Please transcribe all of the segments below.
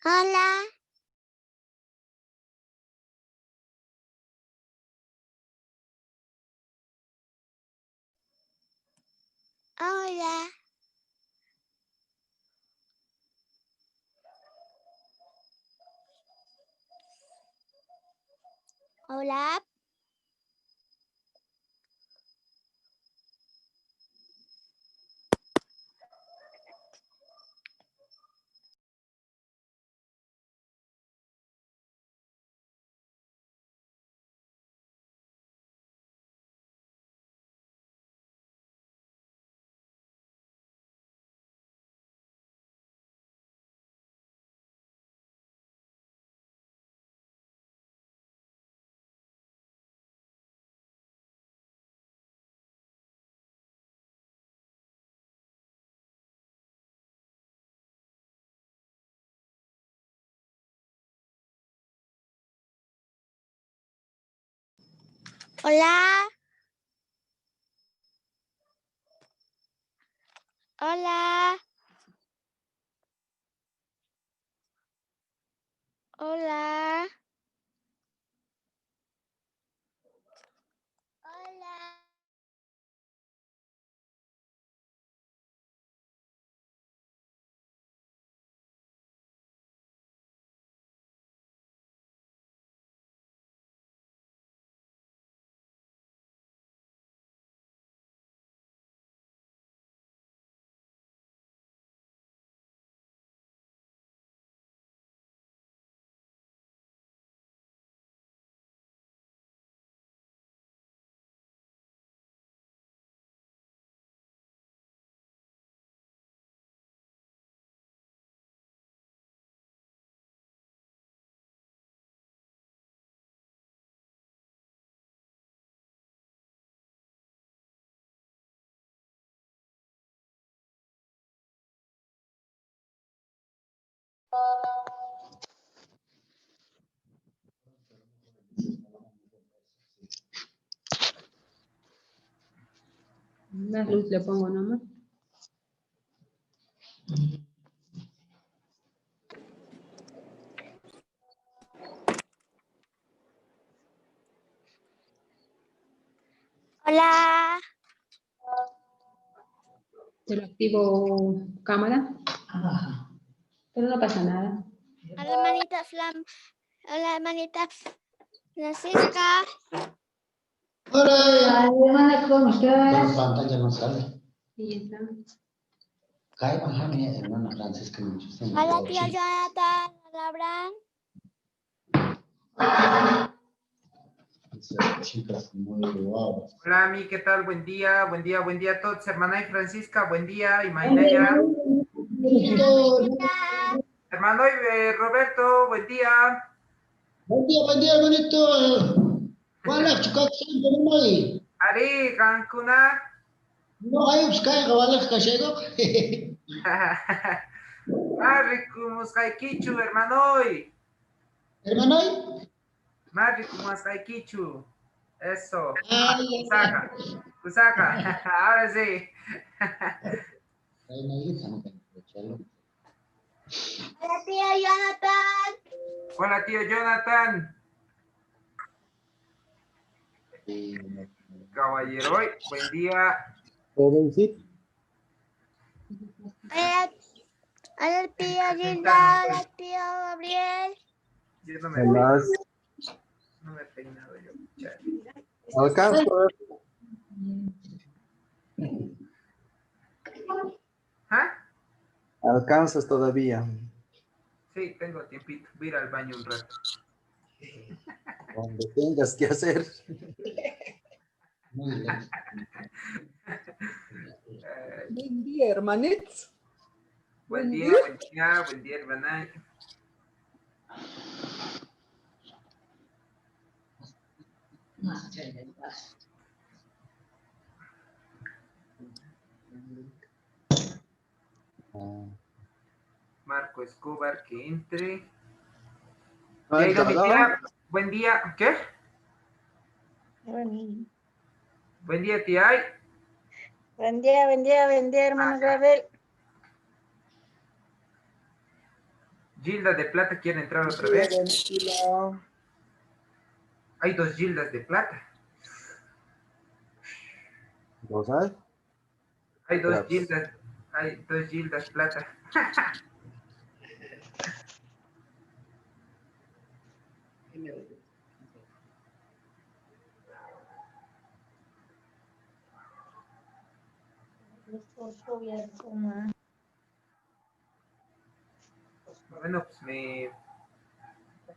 Hola. Hola. Hola. Hola. Hola. Hola. Hola. La luz le pongo nomás. Hola. Te lo activo cámara. Pero no pasa nada. Hola, hermanita Flam. Hola, hermanita Francisca. Hola, hermana, ¿cómo estás? Pantalla no sale. Sí, está. Cae bajame, hermana Francisca. Hola, tío Jonathan. Hola, Abraham. Chicas muy guapas. Hola, Ami, ¿qué tal? Buen día a todos. Hermana y Francisca, buen día. Y Mainaya. Hermano y Roberto, buen día. Buen día, hermanito. Wala, chicas, siempre no hay. Ari, Cancuna. No hay, pues cae, wala, cachego. Maricumus Haikichu, hermano. Hermano, Maricumus Haikichu. Eso. ay, Kusaka. Kusaka. Ahora sí. ay, no, hija, no tengo que echarlo. Hola, tío Jonathan. Hola, tío Jonathan. Caballero, buen día. Jovencito. Hola, hola, tío Gilda. Hola, tío Gabriel. Yo no me Además, he peinado yo. Chale. alcanzo, ¿Ah? alcanzas todavía. Sí, tengo tiempito. Voy a ir al baño un rato. Cuando tengas que hacer. Muy bien. Buen día, hermanitos. Buen día, hermana. Marco Escobar, que entre. ¿No ha Yairo, mi entrado? tía, buen día. ¿Qué? Buen día, tía. Buen día, hermano Gabriel. Gilda de Plata quiere entrar otra vez. Hay 2 Gildas de Plata. ¿Dos hay? Hay 2 Gracias. Gildas. Hay 2 Gildas Plata. Bueno, pues me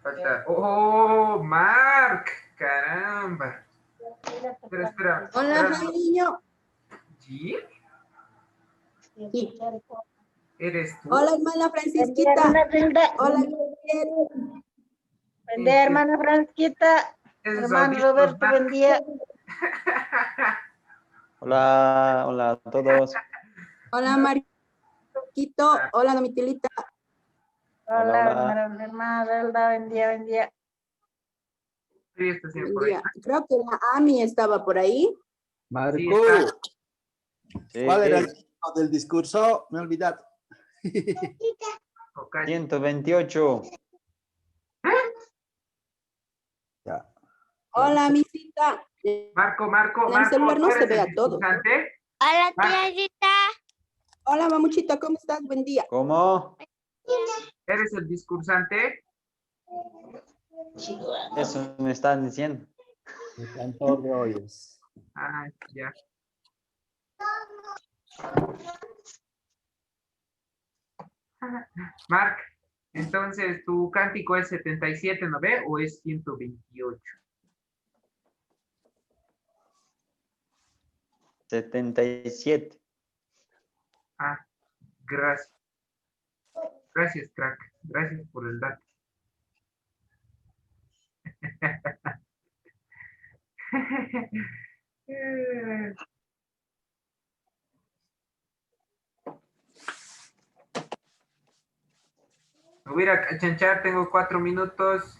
falta. ¡Oh, Mark! ¡Caramba! Espera. Hola, Jairiño. ¿Sí? Sí. ¿Eres tú? Hola, hermana Francisquita. Hermana Brenda. Hola, Gabriel. Buen día, hermana Francisquita. Esos Hermano audífonos, Roberto, Mark. buen día. Hola, hola a todos. Hola, Marquito. Hola, Domitilita. Hola, Hola. hermana Brenda, buen día, buen día. Sí, está siempre Buen por ahí. día. Creo que la Ami estaba por ahí. Marco, Sí, está. Sí, ¿cuál era el título del discurso? Me he olvidado. Ok. 128. Ya. Hola, misita. Marco, En el celular no ¿tú se eres ve el a todos. discursante? Hola, Marc. tía Gita. Hola, mamuchita, ¿cómo estás? Buen día. ¿Cómo? ¿Eres el discursante? Eso me están diciendo. El cantor de hoyos. Ah, ya. Marc, entonces tu cántico es 77, ¿no ve? ¿O es 128? 77. Ah, gracias. Gracias, crack. Gracias por el dato. Me voy a ir a chanchar, tengo 4 minutos.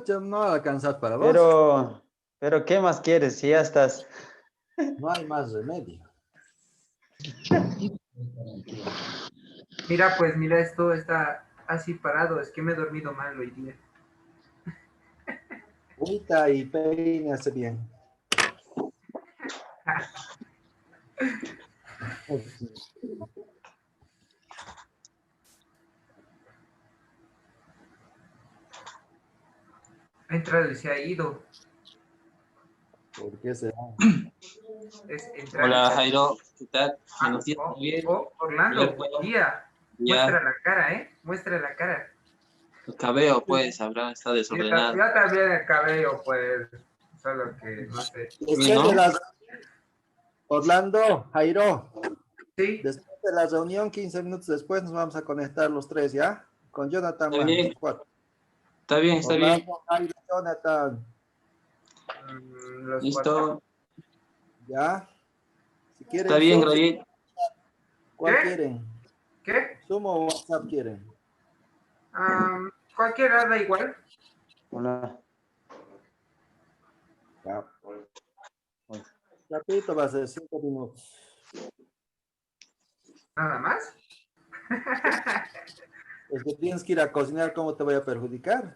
Ya no va a alcanzar para vos. Pero, ¿qué más quieres si ya estás? No hay más remedio. Mira, pues mira, esto está así parado. Es que me he dormido mal hoy día. Unita y peine hace bien. Ha entrado y se ha ido. ¿Por qué será? Es entrar y Hola se ha ido. Jairo, ¿qué tal? Buenos días, Oh, bien. Orlando, buen día. Ya, Muestra la cara, ¿eh? Muestra la cara. el cabello pues está Yo desordenado. también el cabello, pues, solo que, no sé. Después ¿No? de la... Orlando, Jairo, Sí, después de la reunión, 15 minutos después, nos vamos a conectar los tres, ¿ya? Con Jonathan Está bien, más, 4. está bien, está bien. Orlando, Jairo, Jonathan, los 4. Listo, ¿ya? Si quieren está bien, Zoom, Gabriel. ¿cuál ¿Qué? quieren? ¿Qué? ¿Zoom o WhatsApp quieren? Cualquiera da igual. Hola. Ya. Rapidito va a ser 5 minutos. Nada más. Es que tienes que ir a cocinar, ¿cómo te voy a perjudicar?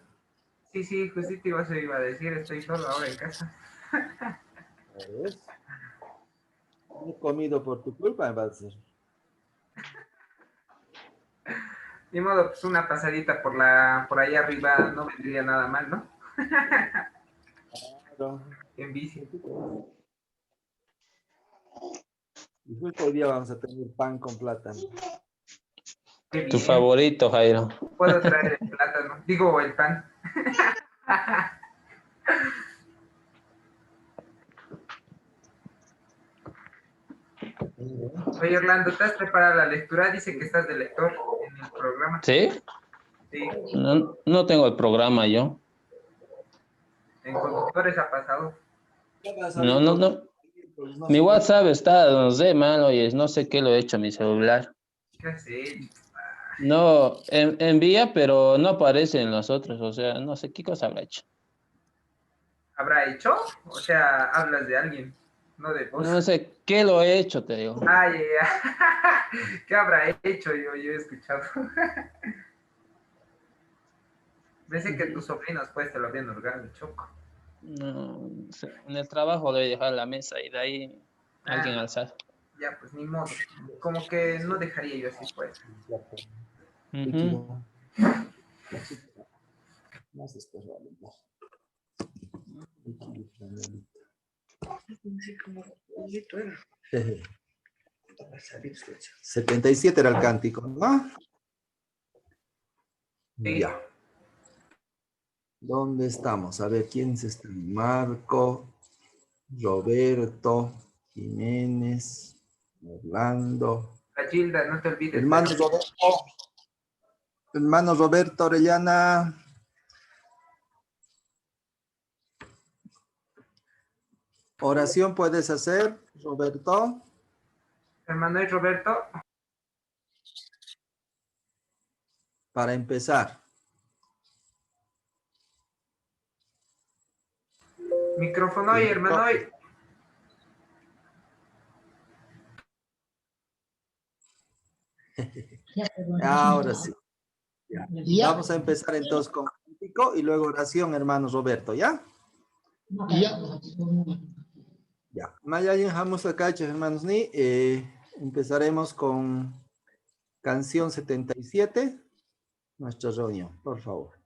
Sí, justito iba a decir, estoy solo ahora en casa. ¿Ves? No he comido por tu culpa, va a ser. Ni modo, pues una pasadita por allá arriba no vendría nada mal, ¿no? Claro. En bici. Y justo hoy día vamos a tener pan con plátano. Qué Tu bien. favorito, Jairo. Puedo traer el plátano, digo el pan. Oye, Orlando, ¿te has preparado la lectura? Dice que estás de lector en el programa. ¿Sí? Sí, No tengo el programa yo. en conductores ha pasado. No. Mi WhatsApp está, no sé, mal, oye, no sé qué lo he hecho a mi celular. ¿Qué has hecho? No, envía, pero no aparece en los otros, o sea, no sé qué cosa habrá hecho. ¿Habrá hecho? O sea, hablas de alguien, no de vos. No sé qué lo he hecho, te digo. Ay, ¿qué habrá hecho? Yo he escuchado. Dice que tus sobrinos pues te lo habían hurgado, Choco. No, en el trabajo debe dejar la mesa y de ahí alguien alzar. Ya, pues ni modo. Como que no dejaría yo así pues. Ujú. Más después va a limpiar. 77 era el cántico, ¿no? Sí. Ya. ¿Dónde estamos? A ver, ¿quién se está? Marco, Roberto, Jiménez, Orlando. La Gilda, no te olvides. Hermano Roberto Orellana. Oración puedes hacer, Roberto. Hermano y Roberto. Para empezar. Micrófono y hermano y. Ahora sí. Ya. Ya. Vamos a empezar entonces con cántico y luego oración, hermano Roberto, ¿ya? Ya. Ya. Mayayin Hamus Akachos, hermanos Ni. Empezaremos con canción 77. Nuestra reunión, por favor.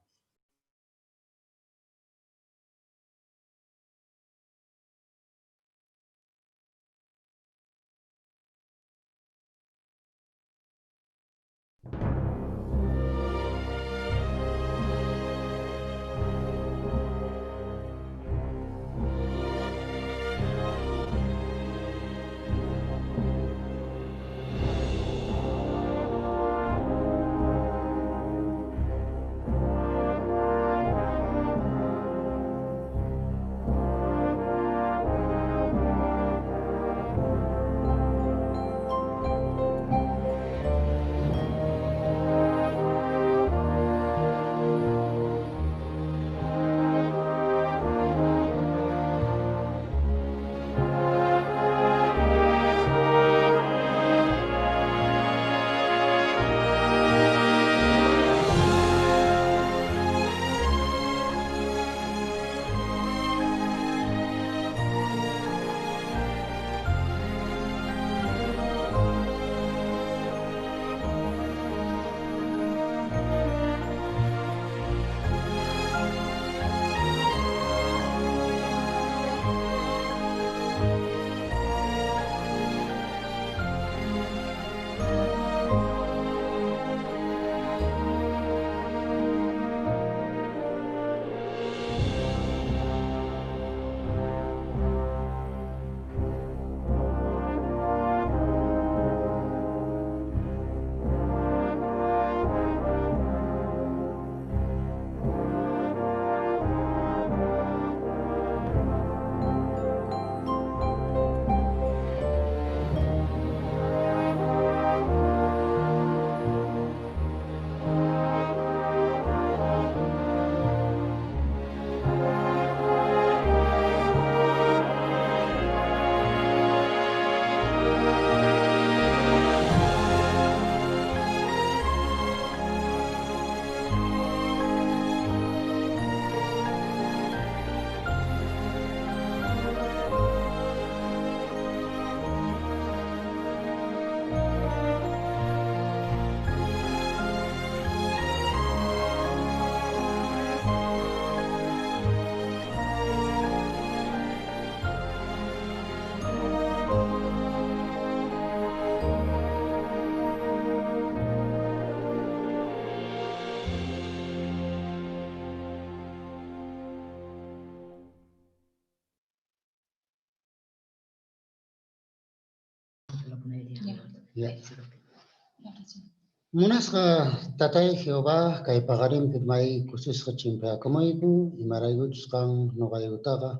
Munasqa tatay Jehová kay paqarinpi may kusisqa chimpiakamayku imaraykuchus qan noqaykutaqa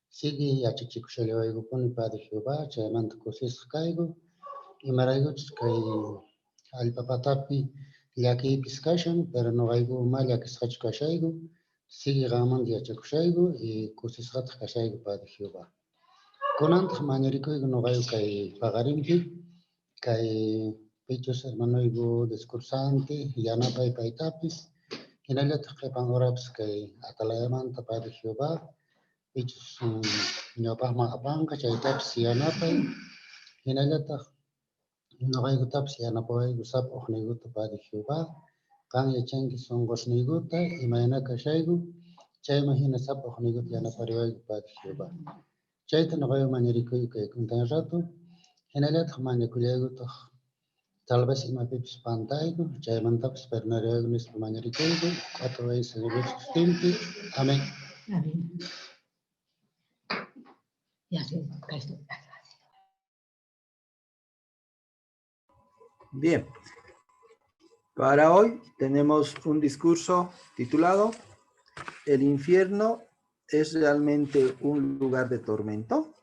sigi yachachikushallaywaykupuni Padre Jehová chaymanta kusisqa kayku imaraykuchus kay allpapatapi llakiypis kashan pero noqayku uma llakisqachu kashayku sigi qanmanta yachakushayku y kusisqata kashayku Padre Jehová. Kunantaq mañarikuyku noqayku kay paqarinpi kay Pichos hermanoyku discursante yanapay paytapis Hinallataq qipan horapis kay atalayamanta Padre Jehová, ichus ñawpaqman apanqa chaytapas yanapay, hinallataq noqaykutapas yanapawayku sapaq niyguta Padre Jehová, qan yachanki sunqusniykuta imayna kashayku, chayman hina sapaq niyguta yanapariwayku Padre Jehová. Chayta noqaywan mañarikuyku kay kuntan rato, hinallataq mañakullaykutaq tal vez imapipis pantayku, chaymantapas perdonariwayku nispa mañarikuyku, ataway Señor Jesucristo, amén. Bien. Para hoy tenemos un discurso titulado ¿El infierno es realmente un lugar de tormento?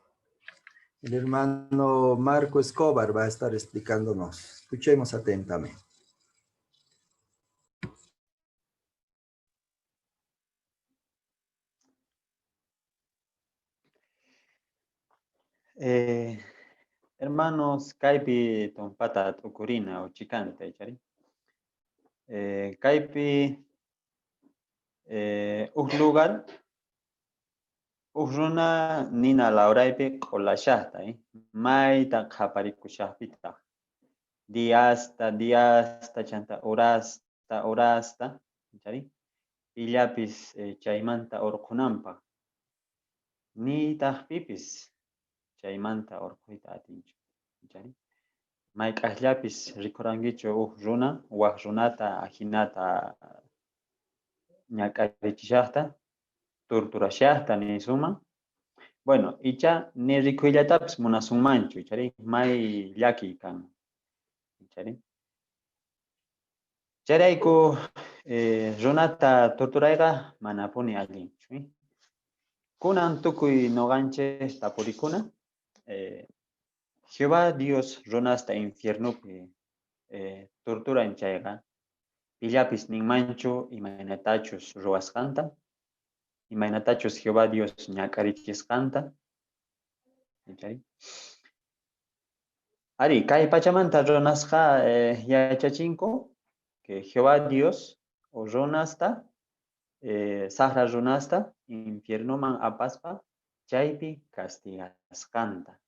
El hermano Marco Escobar va a estar explicándonos. Escuchemos atentamente. Hermanos, Kaipi Tompata Tukurina o Chicante, ¿chari? Kaipi un lugar, Uruna Nina Lauraipi Kolashata, Maita Kaparikushapita, Diasta, Chanta, Orasta, ¿chari? Illapis Chaimanta Orkunampa, Nita Pipis. Chaymanta orkuita atinchu. Mike Ahlapis rikurangicho runa, runata, ajinata, ñakarichishasta, torturashasta ni suma. Bueno, icha ni rikuillataps munasumanchu, chari, may llaki kan. Chari. Charayku runata torturayga manapuni allinchu. Kunan tukuy noganche tapurikuna. Jehová Dios runasta infiernupi tortura en chayga, pillapis ninmanchu imaynatachus ruwaskanta, imaynatachus Jehová Dios ñakarichiskanta. Ari, kay pachamanta runasqa yachachinku que Jehová Dios o runasta, sahra runasta infiernuman apaspa chaypi castigaskanta.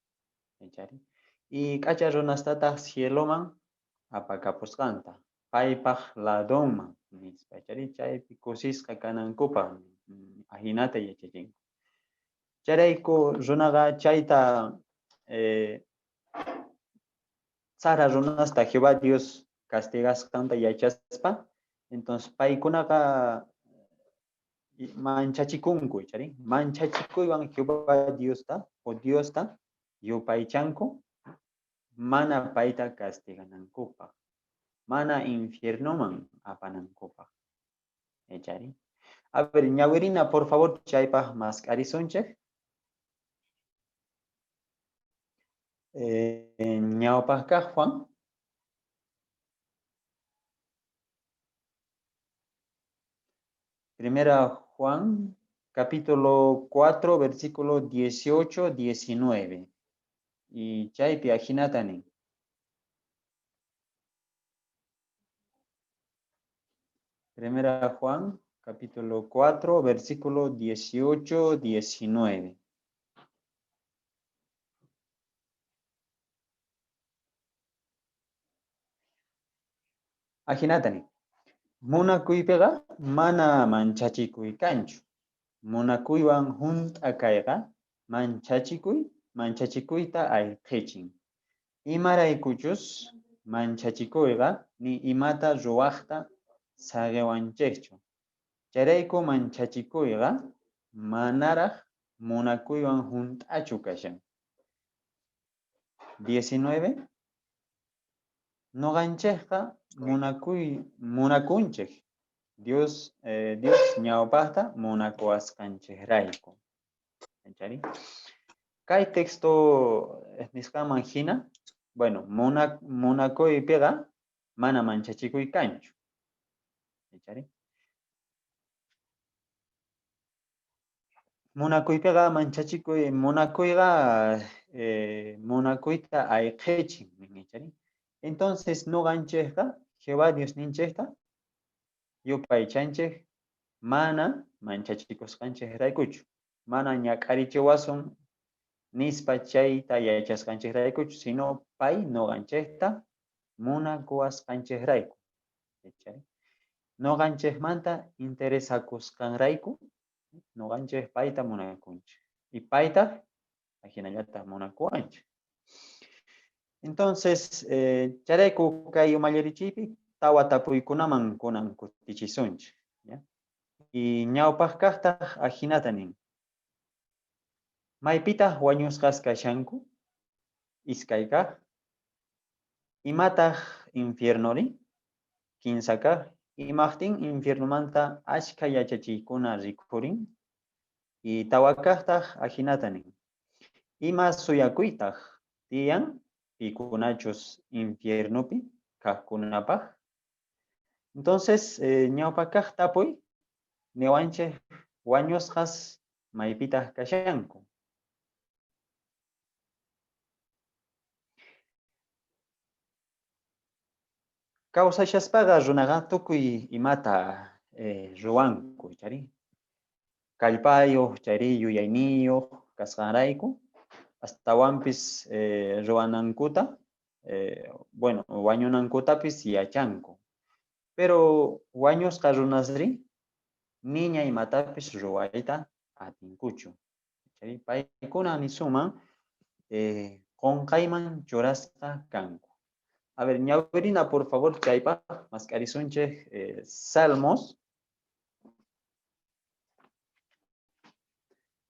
Y kacha runastata cieloman apakapusqanta paypaq ladoman nispa chaypi kusisqa kanankupa ahinata yachachinku. Charayku runaqa chayta sara runasta Jehová Dios castigasqanta yachaspa, entonces paykunaqa manchachikunku chari, manchachikuywan Jehová Diosta o Diosta yupaychanku mana paita castiganankupa, mana infiernoman apanankupa. Echari. A ver, ñawirina, por favor, chaypa mascarizunche. Ñawpajka Juan. Primera Juan, capítulo 4, versículo 18-19. Y chaypi ajinatani. Primera Juan, capítulo 4, versículo 18-19. Ajinatani. Munakuypega mana manchachikuy kanchu. Munakuywan hunt'akayqa manchachikuyta ayqichin. Imaraykuchus manchachikuyqa ni imata ruwaqta saqiwanchikchu. Charayku manchachikuyqa manaraq munakuywan hunt'achu kashan. 19. Noqanchikqa munakunchik. Dios ñawpaqta munakuwasqanchikrayku. ¿Chari? Kay texto nisqaman hina, bueno, munakuypiqa mana manchachikuy kanchu. ¿Chari? Munakuypiqa manchachikuy, munakuyqa munakuyta ayqichin. ¿Chari? Entonces, noqanchikqa Jehová Dios ninchikqa yupay chanchej mana manchachikusqanchej raykuchu. Mana ñak'arichiwasun nispa chayta yachasqanchej raykuchu, sino pay noqanchejta munakuwasqanchej rayku. Noqanchejmanta interesakusqanrayku noqanchej payta munakunchej. Y payta ajinallata munakuwanchej. Entonces, charayku kay umallichipi tawa tapuykunaman kunan kutichisunchik. Y ñawpaq kaqtaq ajinata nin. Maypitaq wañusqas kashanku, iskay kaq. Imataq infiernori, kinsa kaq. Imaqtin infiernomanta achka yachachiykuna rikhurin. Y tawa kaqtaq ajinata nin. Ima suyakuytaq tiyan pikunachus infiernopi kaqkunapaq. Entonces, ñawpa kaq tapuy niwanchej wañusqas maypitaq kashanku. Kawsashaspaqa runaqa tukuy imata ruwanku, chari. Kallpayuq, chari yuyayniyuq kasqanrayku, astawanpis ruwanankuta, bueno, wañunankutapis yachanku. Pero wañusqa runasri niña imatapis ruwayta atinkuchu. Chari paykuna nisuman qonqayman churasqa kanku. A ver, ñawirina, por favor, chaypa, mascarisunche, Salmos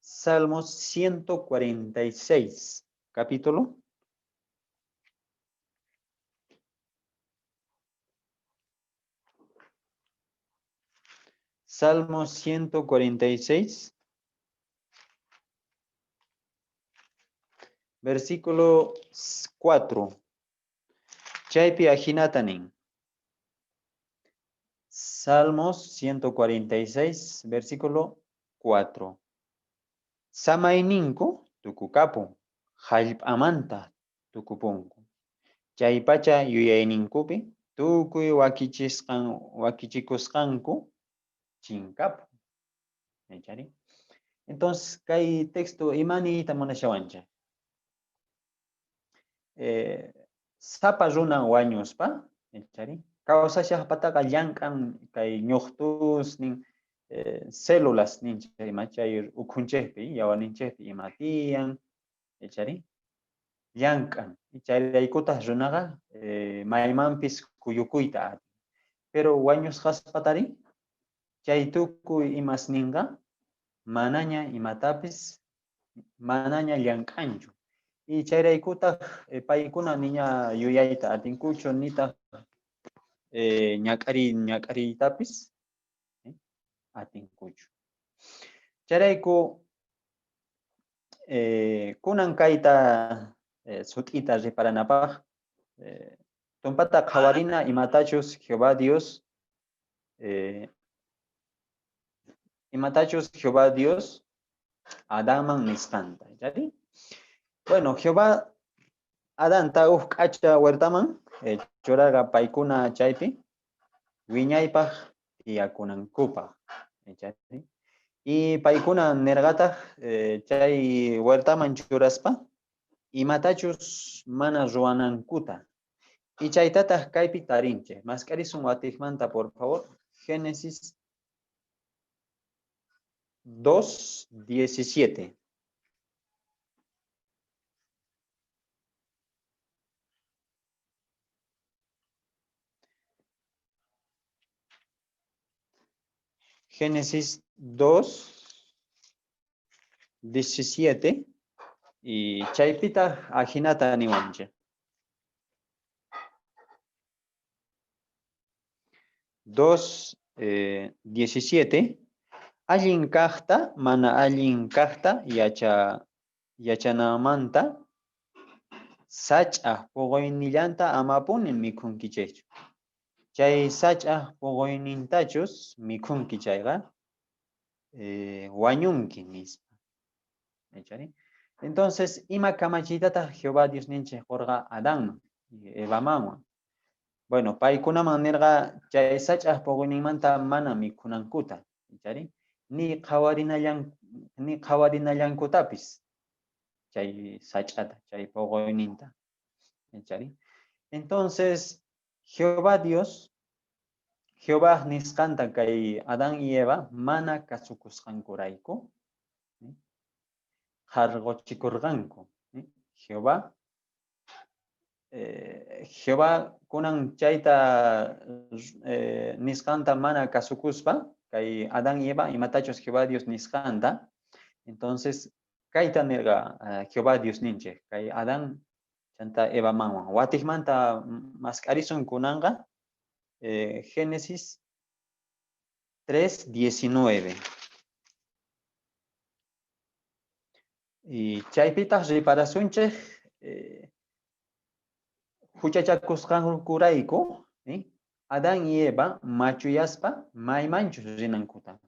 146, capítulo. Salmos 146, versículo 4. Chaypi ajinatanin. Salmos 146, versículo 4. Samayninku tukukapu, hallp'amanta tukupunku. Chaypacha yuyayninkupi tukuy wakichikusqanku chinkapu. Entonces, kay texto imanita munashawancha. Sapa runa wañuspa, kawsashaqpataqa llamk'an kay ñuqtus nin células nincha chay ukhunchejpi, yawarninchejpi ima tiyan, llamk'an. Chayraykutaq runaqa maymanpis kuyukuyta atin. Pero wañusqaspatari, chay tukuy imasninqa manaña imatapis manaña llamk'anchu. Y chayraykutaq paykuna niña yuyayta atinkuchu nitaq ñak'ariytapis atinkuchu. Chayrayku kunan kayta sut'ita riparanapaq tumpata qhawarina imatachus Jehová Dios Adánman nisqanta, ¿chari? Bueno, Jehová Adanta k'acha huertaman churaqa paykuna chaypi wiñaypaq tiyakunankupaq, ¿chari? Y paykuna nirqataq chay huertaman churaspa imatachus mana ruwanankuta. Y chaytataq kaypi tarinche. Mascarisun watiqmanta, por favor. Génesis 2:17. Génesis 2:17 y chaypita ajinata niwanche. 2:17 allin kaqta mana allin kaqta yachanamanta sach'aq puqoynillanta amapunin mikhunkichaychu. Chay sach'aq puqoynintachus mikhunki chayqa wañunki nispa. Entonces, ima kamachitata Jehová Dios ninche jorga Adán, Evamanwan. Bueno, paikuna manera chay sach'aq puquyninmanta mana mikunankuta, ¿chari? Ni qhawarinallankutapis chay sach'ata, chay puquyninta, ¿chari? Entonces, Jehová nisqanta kay Adán y Eva mana kasukusqankurayku, qarqochikurqanku. Jehová kunan chayta nisqanta mana kasukuspa, kay Adán y Eva imatachos Jehová Dios nisqanta, entonces kayta nirqa Jehová Dios ninche, kay Adán chanta Eva manwan. Watikmanta masqarisun kunanga Génesis 3:19. Y chaypitas riparasunche huchachakusqankurayku, Adán y Eva machuyaspa maymanchus rinankuta.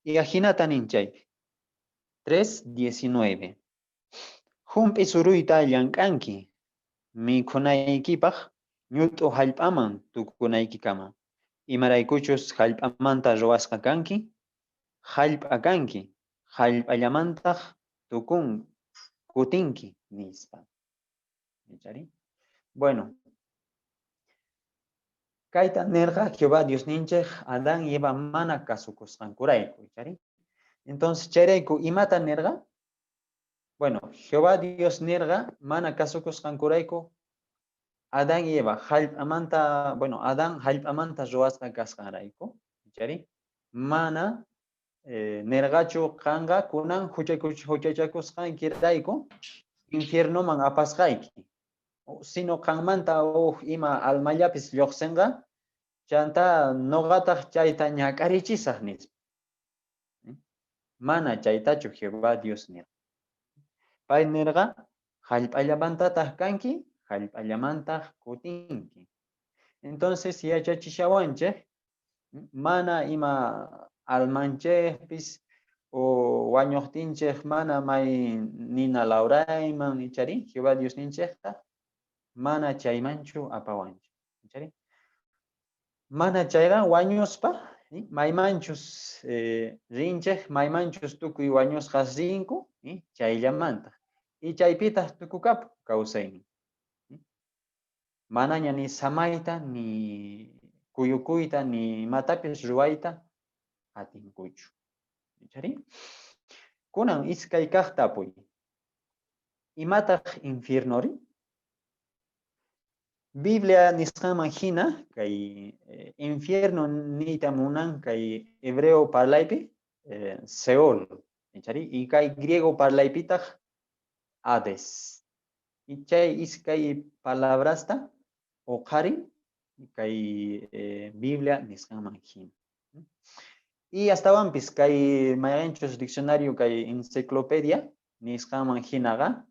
Y ajinata ninchaypi 3:19. Hump'i suruyta llamk'anki mikunaykipaq ñut'u hallp'aman tukunaykikama. Imaraykuchus hallp'amanta ruwasqa kanki, hallp'a kanki, hallp'allamantaq tukun kutinki nispa. ¿Chari? Bueno, kayta nirqa Jehová Dios ninchej Adán y Eva mana kasukusqankurayku, ¿chari? Entonces, chayrayku imata nirqa? Bueno, Jehová Dios nirqa mana kasukusqankurayku Adán y Eva hallp'amanta, bueno, Adán hallp'amanta ruwasqa kasqanrayku, ¿chari? Mana nirqachu qanqa kunan huchachakusqankirayku infiernoman apasqayki. Sino qanmanta ima almallapis lluqsinqa chanta noqataq chayta ñak'arichisaq nispa. Mana chaytachu Jehová Dios nirqa. Pay nirqa hallp'allamantataq kanki, hallp'allamantaq kutinki. Entonces yachachishawanchej mana ima almanchejpis o wañuqtinchej mana may nina laurayman ichari Jehová Dios ninchejta mana chaymanchu apawanchu, ¿chari? Mana chayqa wañuspa, maymanchus rinchej, maymanchus tukuy wañusqas rinku, chayllamanta. Y chaypitas tukukapu kawsaynin. Manaña ni samayta, ni kuyukuyta, ni matapis ruwayta atinkuchu, ¿chari? Kunan iskay kaqta apuy. Imataq infiernori? Biblia nisqaman hina kay infierno niyta munan kay hebreo parlaypi Seol, ¿chari? Y kay griego parlaypitaq Hades. Y chay iskay palabrasta oqarin kay Biblia nisqaman hina. Y hasta wampis kay mayqanchus diccionario kay enciclopedia nisqaman hinaqa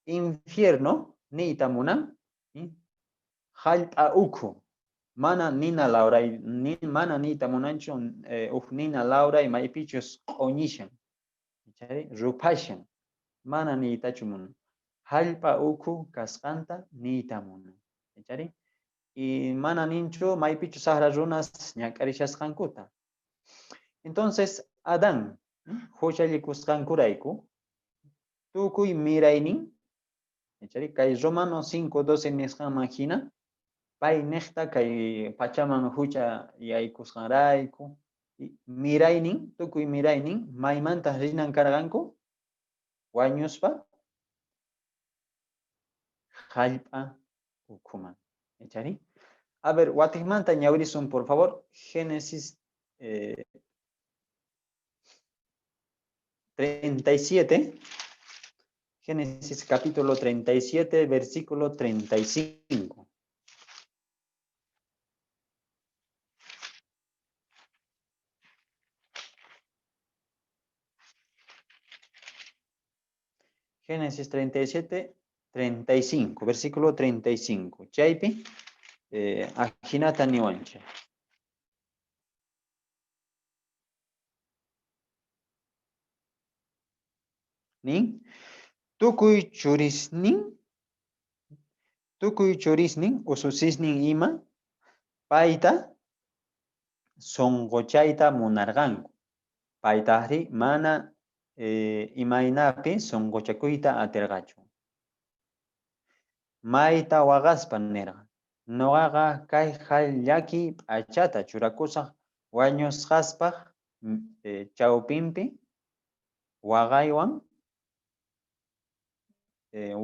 infierno niyta munan hallp'a ukhu mana nina lauray mana niyta munanchu nina lauray maypichus q'uñishan, rupashan mana niytachu munan hallp'a ukhu kasqanta niyta munan, ¿chari? Y mana ninchu maypichu saqra runas ñak'arishasqankuta. Entonces Adán huchallikusqankurayku tukuy miraynin, ¿chari? Kay Romanos 5:12 nisqaman hina pay niqta kay pachaman hucha yaykusqanrayku miraynin, tukuy miraynin maymanta rinan karqanku wañuspa hallp'a ukhuman, ¿chari? A ver, watikmanta ñawrisun por favor Génesis 37, Génesis capítulo 37, versículo 35. Génesis 37, 35, versículo 35. Chaypi, ajinata niwancha. Nin, tukuy churisnin, tukuy churisnin ususisnin ima payta songochayta munarqanku. Paytaqri mana imaynapi songochakuyta atirqachu. Mayta waqaspa nirqa. Noqaqa kay hallaki p'achata churakusaq wañusqaspaq chawpinpi waqaywan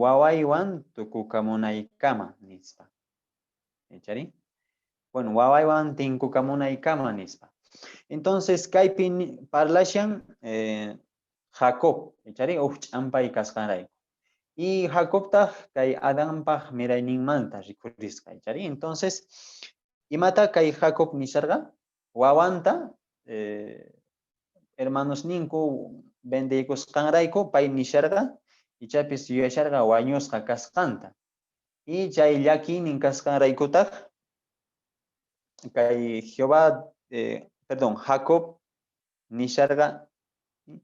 wawaywan tukukamunaykama nispa. ¿Echari? Bueno, wawaywan tinkukamunaykama nispa. Entonces, kaypi parlashan Jacob, ¿echari? Ch'ampay kasqanrayku. Y Jacobta kay Adánpaq mirayninmanta rikurisqa, ¿echari? Entonces, imata kay Jacob nisharqa, wawanta hermanos ninku bendiykusqanrayku pay nisharqa, ichapis yuyasharqa wañusqa kasqanta. Y chay llakinin kasqanraykutaq kay Jehová, perdón, Jacob nisharqa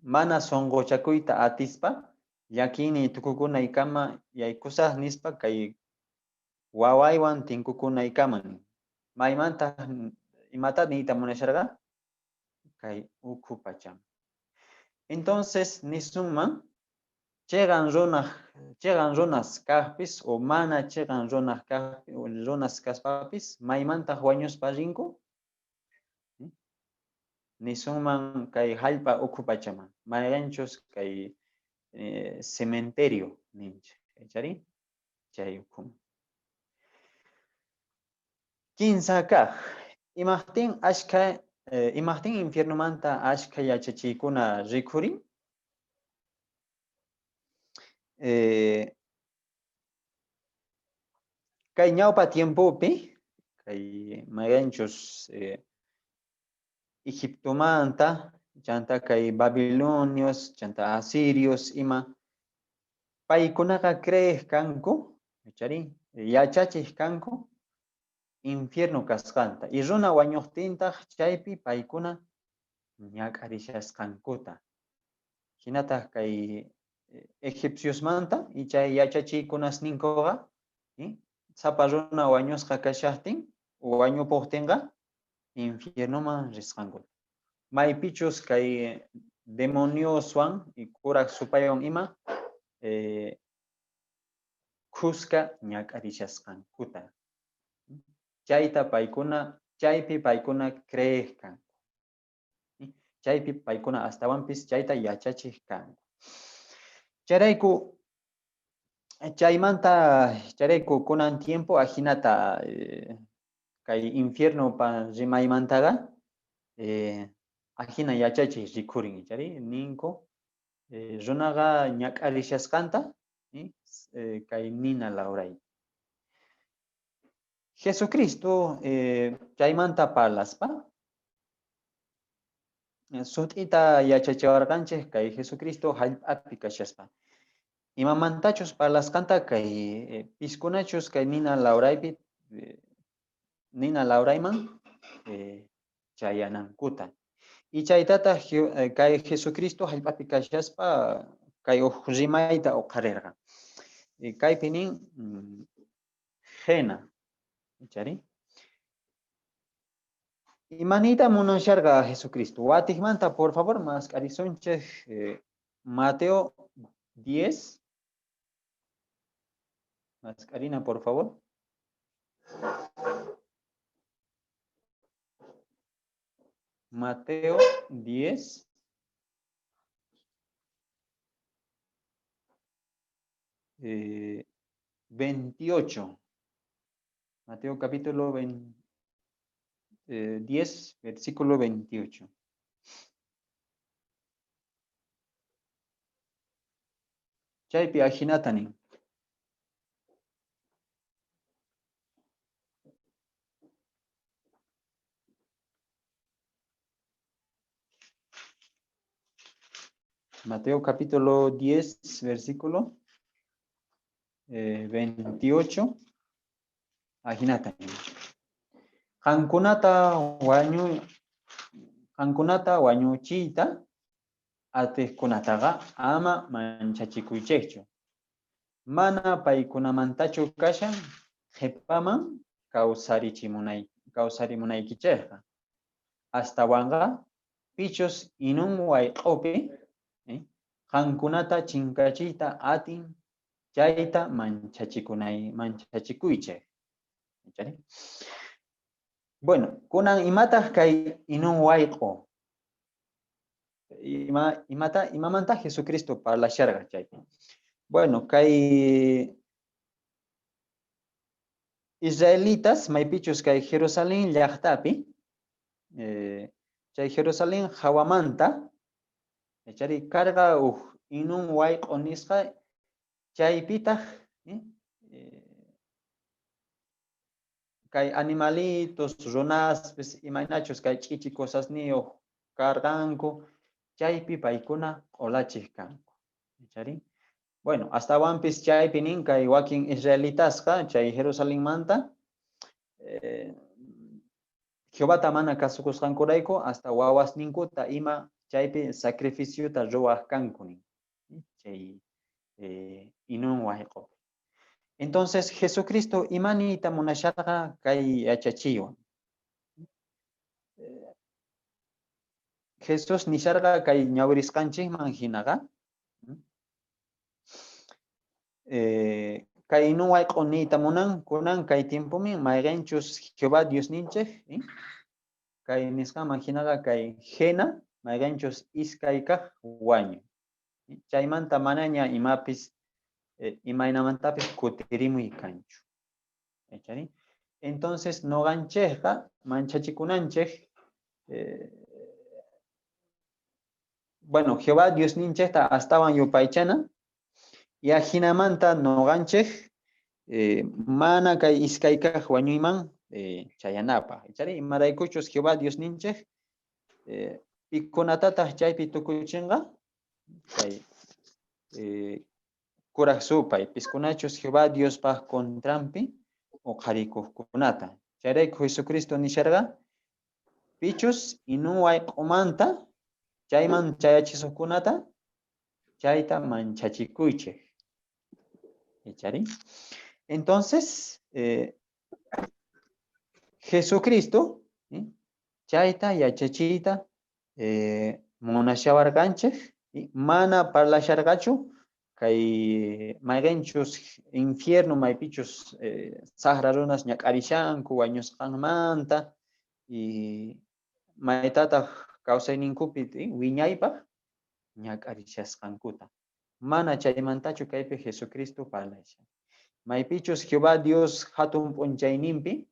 mana songochakuyta atispa llakini tukukunaykama yaykusaq nispa kay wawaywan tinkukunaykama. Maymanta imata niyta munasharqa kay ukhu pacham. Entonces nisunman chegan runas kaqpis o mana chegan runas kaspapis maymanta wañuspa rinku nisunman kay hallpa ukhu pachaman. Mayranchus kay cementerio nincha. ¿Echari? Chay ukhu. Kinsa kaq. Imaqtin ashka imaqtin infiernumanta ashka yachachiykuna rikurin. Kay ñawpa tiempopi kay mayranchus Egiptomanta chanta kay babilonios, chanta asirios ima paykunaqa crees kanku, ¿echari? Yachachis kanku infierno kasqanta. Y runa wañuqtintaq chaypi paykuna ñak'arishasqankuta. Hinataq kay egipciosmanta y chay yachachiykunas ninkuqa sapa runa wañusqa kashaqtin wañupuqtinqa infiernoman risqankuta. Maypichus kay demonioswan y kuraq supaywan ima kuska ñak'arishasqankuta. Chayta paykuna, chaypi paykuna creeskanku. Chaypi paykuna astawanpis chayta yachachiq kanku. Charayku charayku kunan tiempo ajinata kay infierno pa rimaymantaqa ajina yachachiq rikurin, chari ninku runaqa ñak'arishasqanta kay nina lawray. Jesucristo chaymanta parlaspa sut'ita yachachiwarqanchik kay Jesucristo hallp'api kashaspa. Imamantachus parlasqanta kay piskunachus kay nina lawraypi nina lawrayman chayanankuta. Y chaytata kay Jesucristo hallp'api kashaspa kay rimayta uqarirqa. Kaypi nin Jena. ¿Chari? Imanita munasharqa Jesucristo. Watikmanta, por favor, mascarisonchej Mateo 10. Mascarina, por favor. Mateo 10. Eh, 28. Mateo capítulo 10, versículo 28. Chaypi ajinatani. Mateo capítulo 10, versículo 28. Ajinatani. Hankunata wañuchiyta ateskunataqa ama manchachikuychikchu. Mana paykunamantachu kashan qhipaman kawsarimunaykichayqa. Hasta wanga pichus inun wayq'upi qankunata chinkachiyta atin chayta manchachikuychay. Bueno, kunan imataq kay inun wayq'u. Imamanta Jesucristo parlasharqa chaypi. Bueno, kay Israelitas maypichus kay Jerusalén llaqtapi, chay Jerusalén hawamanta, chari karqa inun wayq'u nisqa chaypitaq kay animalitos, runaspis, imaynachus kay ch'ichi cosasniyuq karqanku, chaypi paykuna q'ulachiq kanku. Chari? Bueno, hasta wampis chaypi nin kay wakin israelitasqa chay Jerusalén manta Jehovata mana kasukusqankurayku hasta wawas ninkuta ima chaypi sacrificiota ruwaq kanku nin. Chay inun wayqu. Entonces Jesucristo imanita munasharqa kay yachachiwan. Jesus nisharqa kay ñawirisqanchikman hinaqa kay inun wayqu niyta munan kunan kay tiempumi mayqanchus Jehová Dios ninchik kay nisqaman hinaqa kay hena mayqanchus iskay kaq wañu. Chaymanta manaña imapis imaynamantapis kutirimuy kanchu. Entonces noqanchikqa manchachikunanchik bueno, Jehová Dios ninchikta astawan yupaychana y hinamanta noqanchik mana kay iskay kaq wañuyman chayanapaq. Imaraykuchus Jehová Dios ninchik pikunatataq chaypi tukuchinqa kay kuraq supay piskunachus Jehová Diospaq contrampi uqarikuqkunata. Chayrayku Jesucristo nisharqa pichus inun wayq'umanta chayman chayachisuqkunata chayta manchachikuychik. Entonces Jesucristo chayta yachachiyta munashawarqanchik mana parlasharqachu kay mayqanchus infierno maypichus saqra runas ñak'arishanku wañusqanmanta y maytataq kawsayninkupi wiñaypaq ñak'arishasqankuta. Mana chaymantachu kaypi Jesucristo parlashan. Maypichus Jehová Dios hatun p'unchayninpi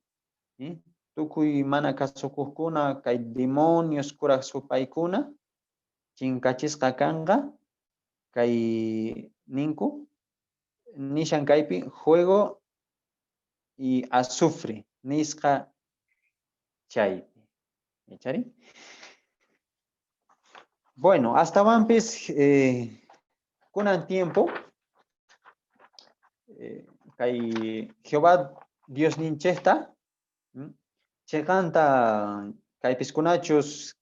tukuy mana kasukuqkuna kay demonios kuraq supaykuna chinkachisqa kanqa kay ninku nishan kaypi fuego y azufre nisqa chaypi. ¿Echari? Bueno, hasta wampis kunan tiempo kay Jehová Dios ninchekta chekanta kaypiskunachus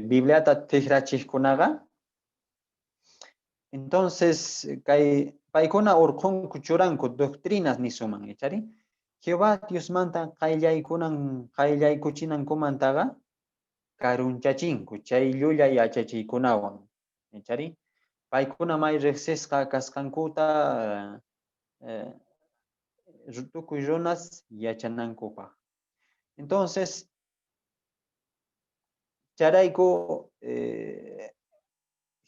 Bibliata tikrachikkunaqa entonces kay paykuna urqunku churanku doctrinas nisuman echari Jehová Dios manta qayllaykuchinankumantaqa karunchachinku chay llulla yachachiykunawan echari paykuna may riqsisqa kasqankuta tukuy runas yachanankupaq. Entonces charayku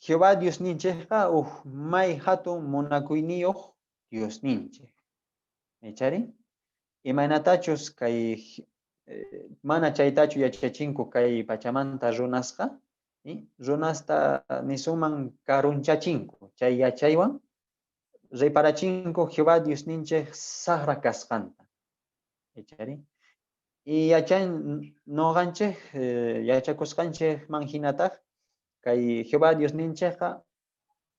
Jehová Dios ninchikqa may hatun munakuyniyuq Dios ninchik. Echari imaynatachus kay mana chaytachu yachachinku kay pachamanta runasqa runasta nisuman karunchachinku chay yachaywan riparachinku Jehová Dios ninchik saqra kasqanta. Echari y yachan noqanchik yachakusqanchikman hinataq kay Jehová Dios ninchikqa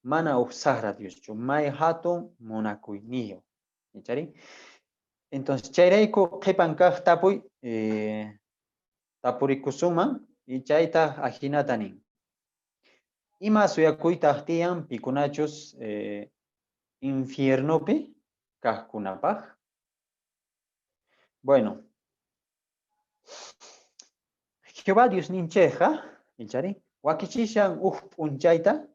mana saqra Dioschu may hatun munakuyniyuq. Echari entonces chayrayku qipan kaq tapuy tapurikusuman y chayta ajinata nin. Ima suyakuytaq tiyan pikunachus infiernopi kajkunapaj. Bueno, Jehová Dios nincheja, ¿ichari? Wakichishan p'unchayta,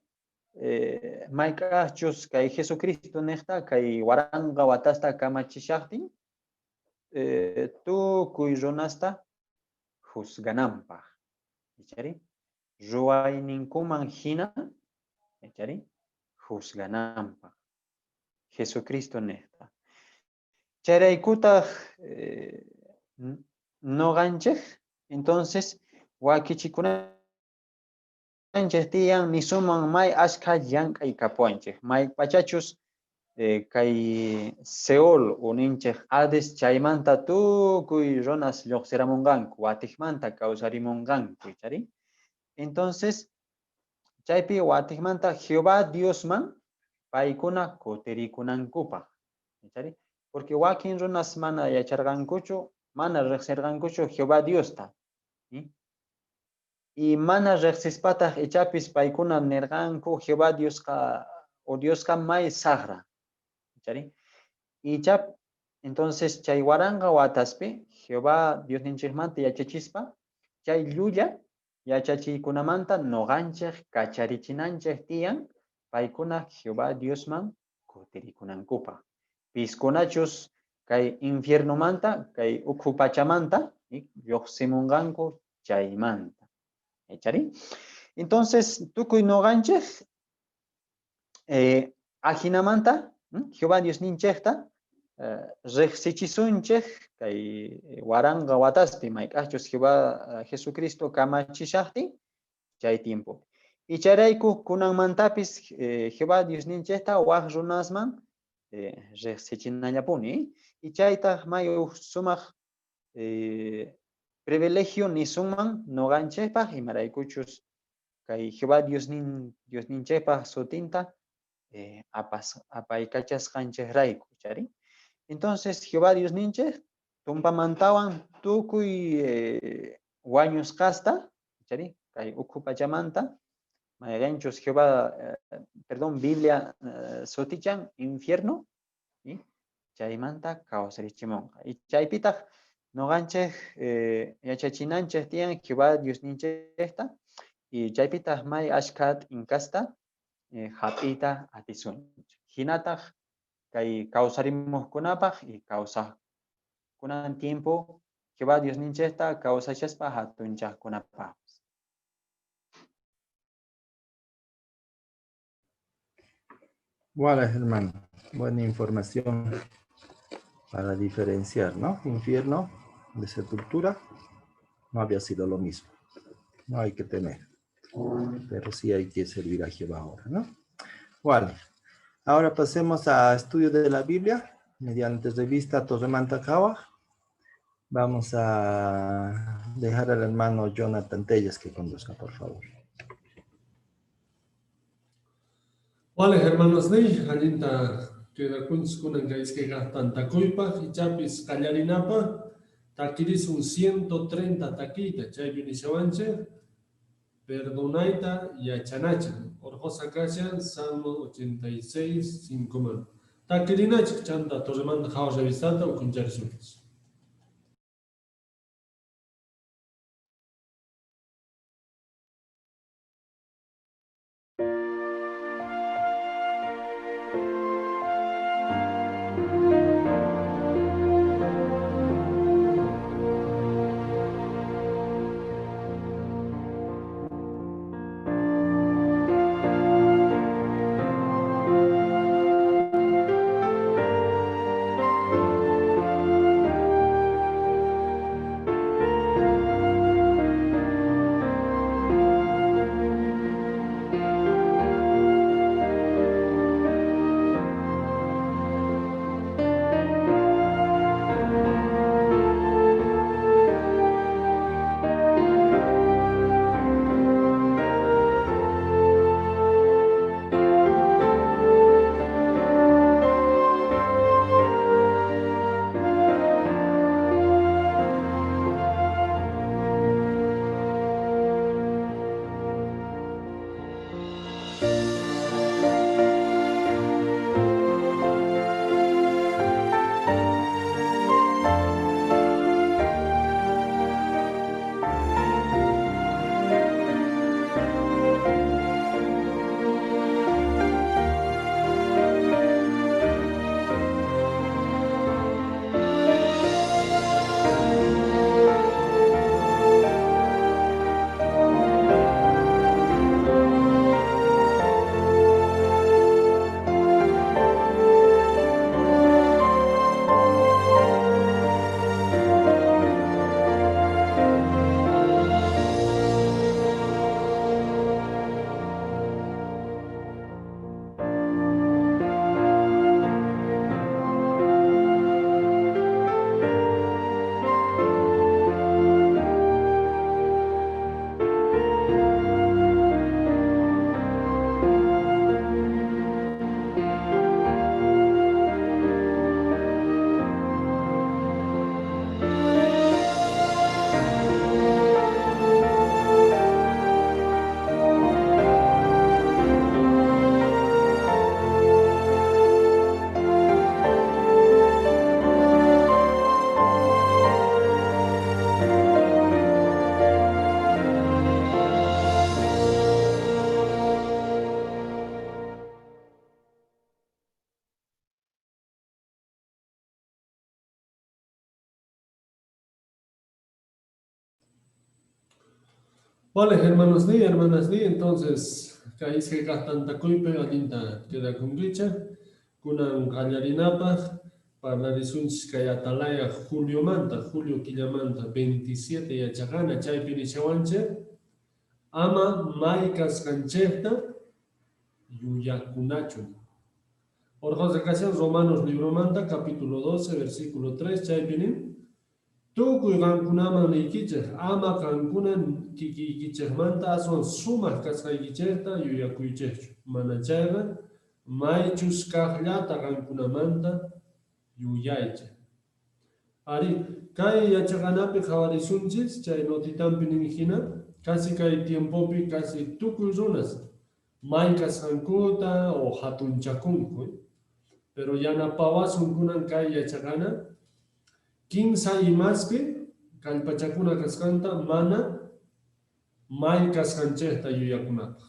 maykachus kay Jesucristo nechta, kay waranga watasta kamachishaqtin, tukuy runasta juzgananpaj, ¿ichari? Ruwayninkuman hina, ¿ichari? Juzgananpaj. Jesucristo nechta. Charaykutaq noqanchik, entonces wakichikuna tiyan nisuman may ashka llank'ay kapuanchik, may pachachus kay Seol uninchik Hades chaymanta tukuy runas lluqsiramunqanku, watijmanta kawsarimunqanku, ¿chari? Entonces chaypi watijmanta Jehová Diosman paykuna kutirikunankupaq, ¿chari? Porque wakin runas mana yacharqankuchu, mana riqsirqankuchu Jehová Diosta, ¿sí? Y mana riqsispataq ichapis paykuna nirqanku Jehová Diosqa o Diosqa may sagra, ¿chari? Ichap entonces chay waranga wataspi Jehová Dios ninchikmanta yachachispa chay llulla yachachiykunamanta noqanchik kacharichinanchik tiyan paykuna Jehová Diosman kutirikunankupaq. Piskunachus kay infiernomanta kay ukhu pachamanta lluqsimunqanku chaymanta, ¿chari? Entonces tukuy noqanchik ajinamanta Jehová Dios ninchikta riqsichisunchik kay waranga wataspi mayk'achus Jehová Jesucristo kamachishaqtin chay tiempo. Y charayku kunanmantapis Jehová Dios ninchikta waq runasman riqsichinallapuni. Y chaytaq may sumaq privilegio nisunman noqanchikpaq imaraykuchus kay Jehová Dios ninchikpaq sutinta apaykachasqanchikrayku, ¿chari? Entonces Jehová Dios ninchik tumpamantawan tukuy wañusqasta, ¿chari? Kay ukhu pachamanta mayqanchus Jehová, perdón, Biblia sutichan infierno, ¿sí? Chaymanta kawsarichimunqa. Y chaypitaq noqanchik yachachinanchik tiyan Jehová Dios ninchikta, y chaypitaq may ashkat inkasta hap'iyta atisunchik. Hinataq kay kawsarimuqkunapaq y kawsaqkunan tiempo Jehová Dios ninchikta kawsachaspa hatunchaqkunapaq. Vale, hermano. Buena información para diferenciar, ¿no? Infierno de sepultura no había sido lo mismo. No hay que temer. Pero sí hay que servir a Jehová ahora, ¿no? Vale. Ahora pasemos a estudio de la Biblia mediante revista Torremanta Cava. Vamos a dejar al hermano Jonathan Telles que conduzca, por favor. Vale, hermanos, allinta tuyakunchkunan kayskayqa tantakuypaq ichapis qallarinapaq takirisun 130 takiyta chaypi nishawanchik perdonayta yachanachik Orjosa kashan Salmo 86, 5 man takirinachik chanta Torremanta Cava revistata ukuncharisunchik. Vale, hermanos ni, hermanas ni, entonces, caís que tanta coipe, alinta queda con richa, kunan gallarinapa, para risunchis que atalaya Julio Manta, Julio Quillamanta, 27 y achagana, chaypini chawanche, ama maikas cancheta, yuyakunachu. Por ocasión, Romanos libro Manta, capítulo 12, versículo 3, chaypini, tukuy qankunaman rikichik, ama qankunan kikikichikmanta aswan sumaq kasqaykichikta yuyakuychikchu. Mana chayqa, maychus kaqllata qankunamanta yuyaychik. Ari, kay yachaqanapi qhawarisunchis, chay notitampi ninhina, casi kay tiempopi casi tukuy runas, may kasqankuta o hatun chakunku, pero yanapawasun kunan kay yachaqana, 15 y más que Kalpachakuna Cascanta, Mana, Mai Cascancheta Yuyakunapa.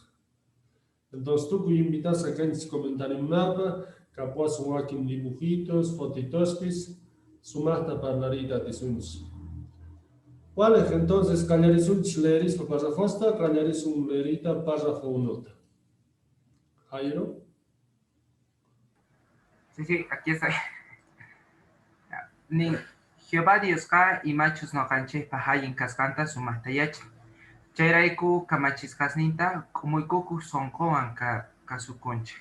Entonces tú que invitas acá en este comentario mapa, capuas un aquí dibujitos, fotitospis, sumasta parlarita de suns. ¿Cuál es entonces? Callaris un chileris para párrafosta, callaris un lerita párrafo unota. Jairo. Sí, aquí está. Ni Jehová Dios ka y machos no canche pahayin cascanta su mastayache. Chayraiku kamachiscasninta, como ikoku sonko anka kasukonche.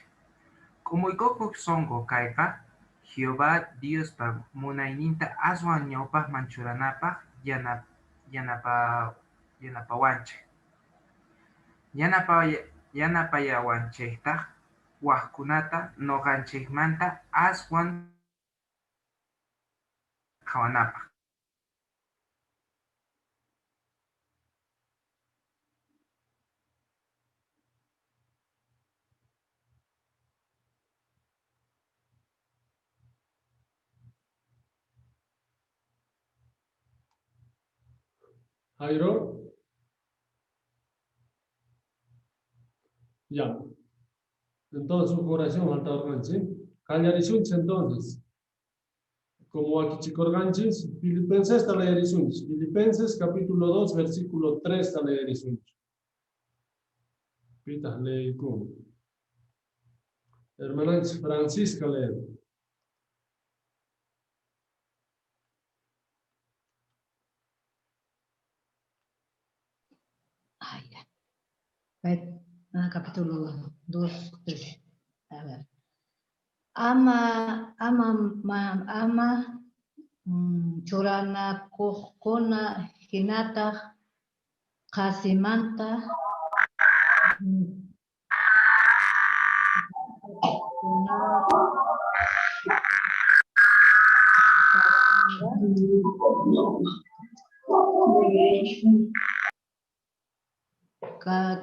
Como ikoku songo kaika, Jehová Dios pa munaininta aswan ñaupa manchuranapa yanapa wanche. Yanapa yawancheta, wahkunata no ganchemanta aswan kawanapa. Jairo. Ya. Entonces su corazón falta organche. Callarisunch entonces. Como aquí chicorganchis, Filipenses talayarisunch. Filipenses capítulo 2, versículo 3 talayarisunch. Pita leikum. Hermana Francisca leer. Ah, ya. Capítulo 2, 3. A ver. Ama churana kuhkuna hinata kasimanta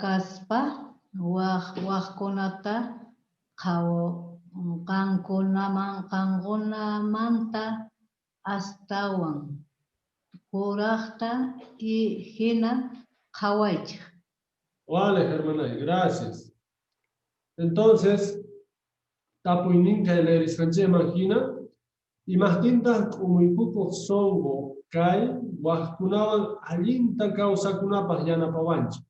kaspa wahkunata kankunamanta astawan kuraqta y hina qhawaychik. Vale, hermana, gracias. Entonces, tapuininka leeris kanche imagina, imagina como ikuko songo kai, wahkunawan allinta kawsakunapaq yanapawanchik.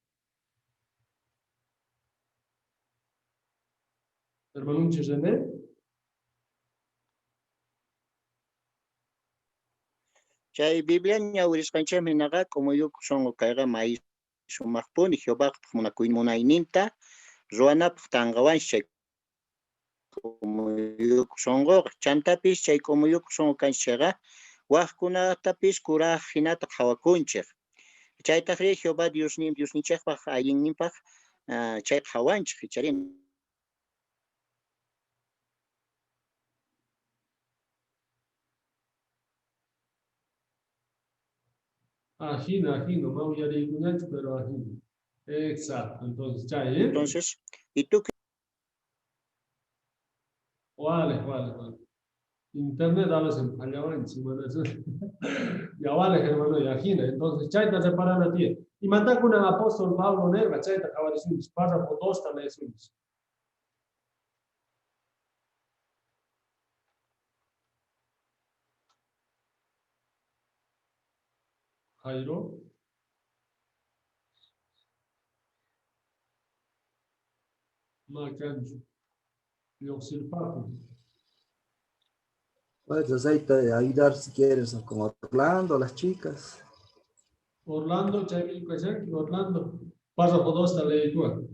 Hermanunchis René. Chay Biblia ñawirishqanchami naqa como yo songo kayqa may sumaqpuni Jehová munayninta ruwanapaq tanqawanchik chay como yo songo chantapis chay como yo songo kanchayqa waqkunatapis kuraq hinata qhawakunchik. Chaytaq Jehová Diosninchikpaq allinninpaq chay qhawanchik charin. Ajino, mauyarikuñachu, pero ajino. Exacto, entonces, chay, Entonces, ¿y tú qué? Vale. Internet a veces fallaba encima de eso. Ya vale, hermano, imagina. Entonces, chaita se paran a ti. Y manda con el apóstol Pablo Nerva, chaita acaba de decir, párrafo 2 también decimos. Jairo. Macancho. Yoxilpapu. Puedes hacerte ayudar si quieres, ¿no? Como Orlando, las chicas. Orlando, Chay Orlando. Párrafo 2, la ley tú.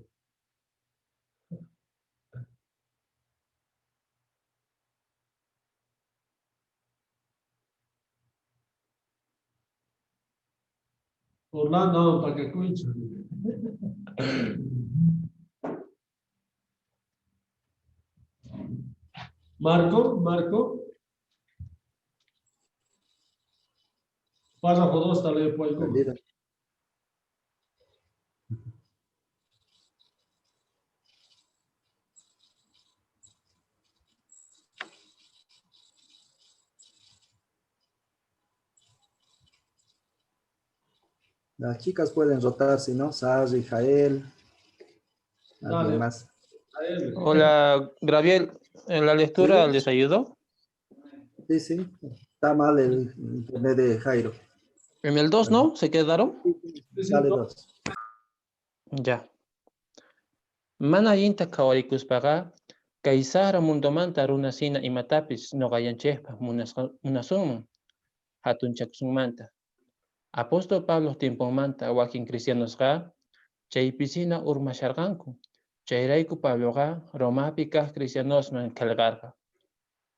Orlando, para que escuchen. Marco. Párrafo 2, la ley pues. Perdida. Las chicas pueden rotarse, ¿no? Sari, Jael, alguien Dale. más. Hola, Gabriel, ¿en la lectura les ayudó? Sí, sí. Está mal el internet de Jairo. En el 2, ¿no? ¿Se quedaron? Dale 2. Ya. Mana yinta kawarikuspaqa, kay sara mundomanta runasina imatapis noqayanchikpa munasunman, hatun chakusunmanta. Apóstol Pablo tiemponmanta wakin cristianosqa, chaypisina urmasharqanku. Chayrayku Pabloqa Romapi kaq cristianosman kallqarqa.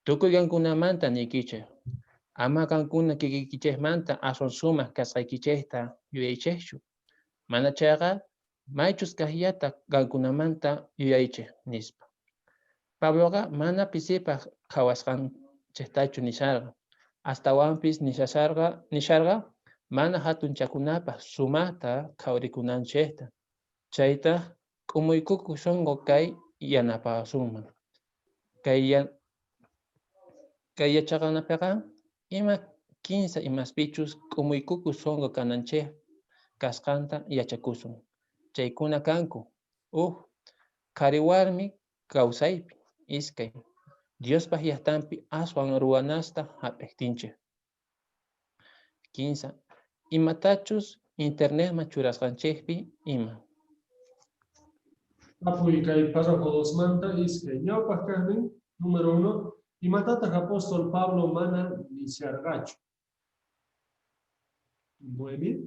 Tukuy kankunamanta nikichik. Ama kankuna kikikichikmanta aswan sumaq kasqaykichikta yuyaychikchu. Mana chayqa maychus kahyata kankunamanta yuyaychik nispa. Pabloqa mana pisipaq qhawasqanchiktachu nisharqa. Astawanpis nisharqa mana hatun chakunapaq sumaqta qhawrikunanchikta. Chayta k'umuykuku songo kay yanapasunman. Kay yachaqanapiqa ima kinsa imaspichus k'umuykuku songo kananchik kasqanta yachakusun. Chaykuna kanku. Kari warmi kawsaypi iskay. Diospaq llaqtanpi aswan ruwanasta hap'iktinchik. Kinsa. Imatachus internetman churasqanchikpi ima. Apuy kay párrafo 2 manta iskay. Ñawpaq kaqnin, número 1. Imatataq apóstol Pablo mana nisharqachu. 9.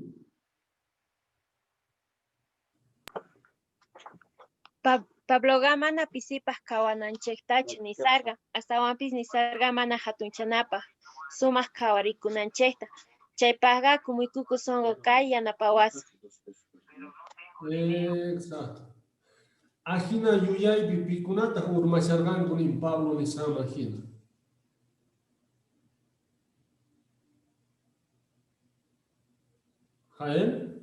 Pabloga mana pisipaq kawananchiktachu nisarqa, astawanpis nisarqa mana hatunchanapaq, sumaq qhawarikunanchikta. Chaypaqqa kumuykuku songo kay yanapawasi. Exacto. Ajina yuyaypi pikunataq urmasharqanku nin Pablo nisama hina. Jael?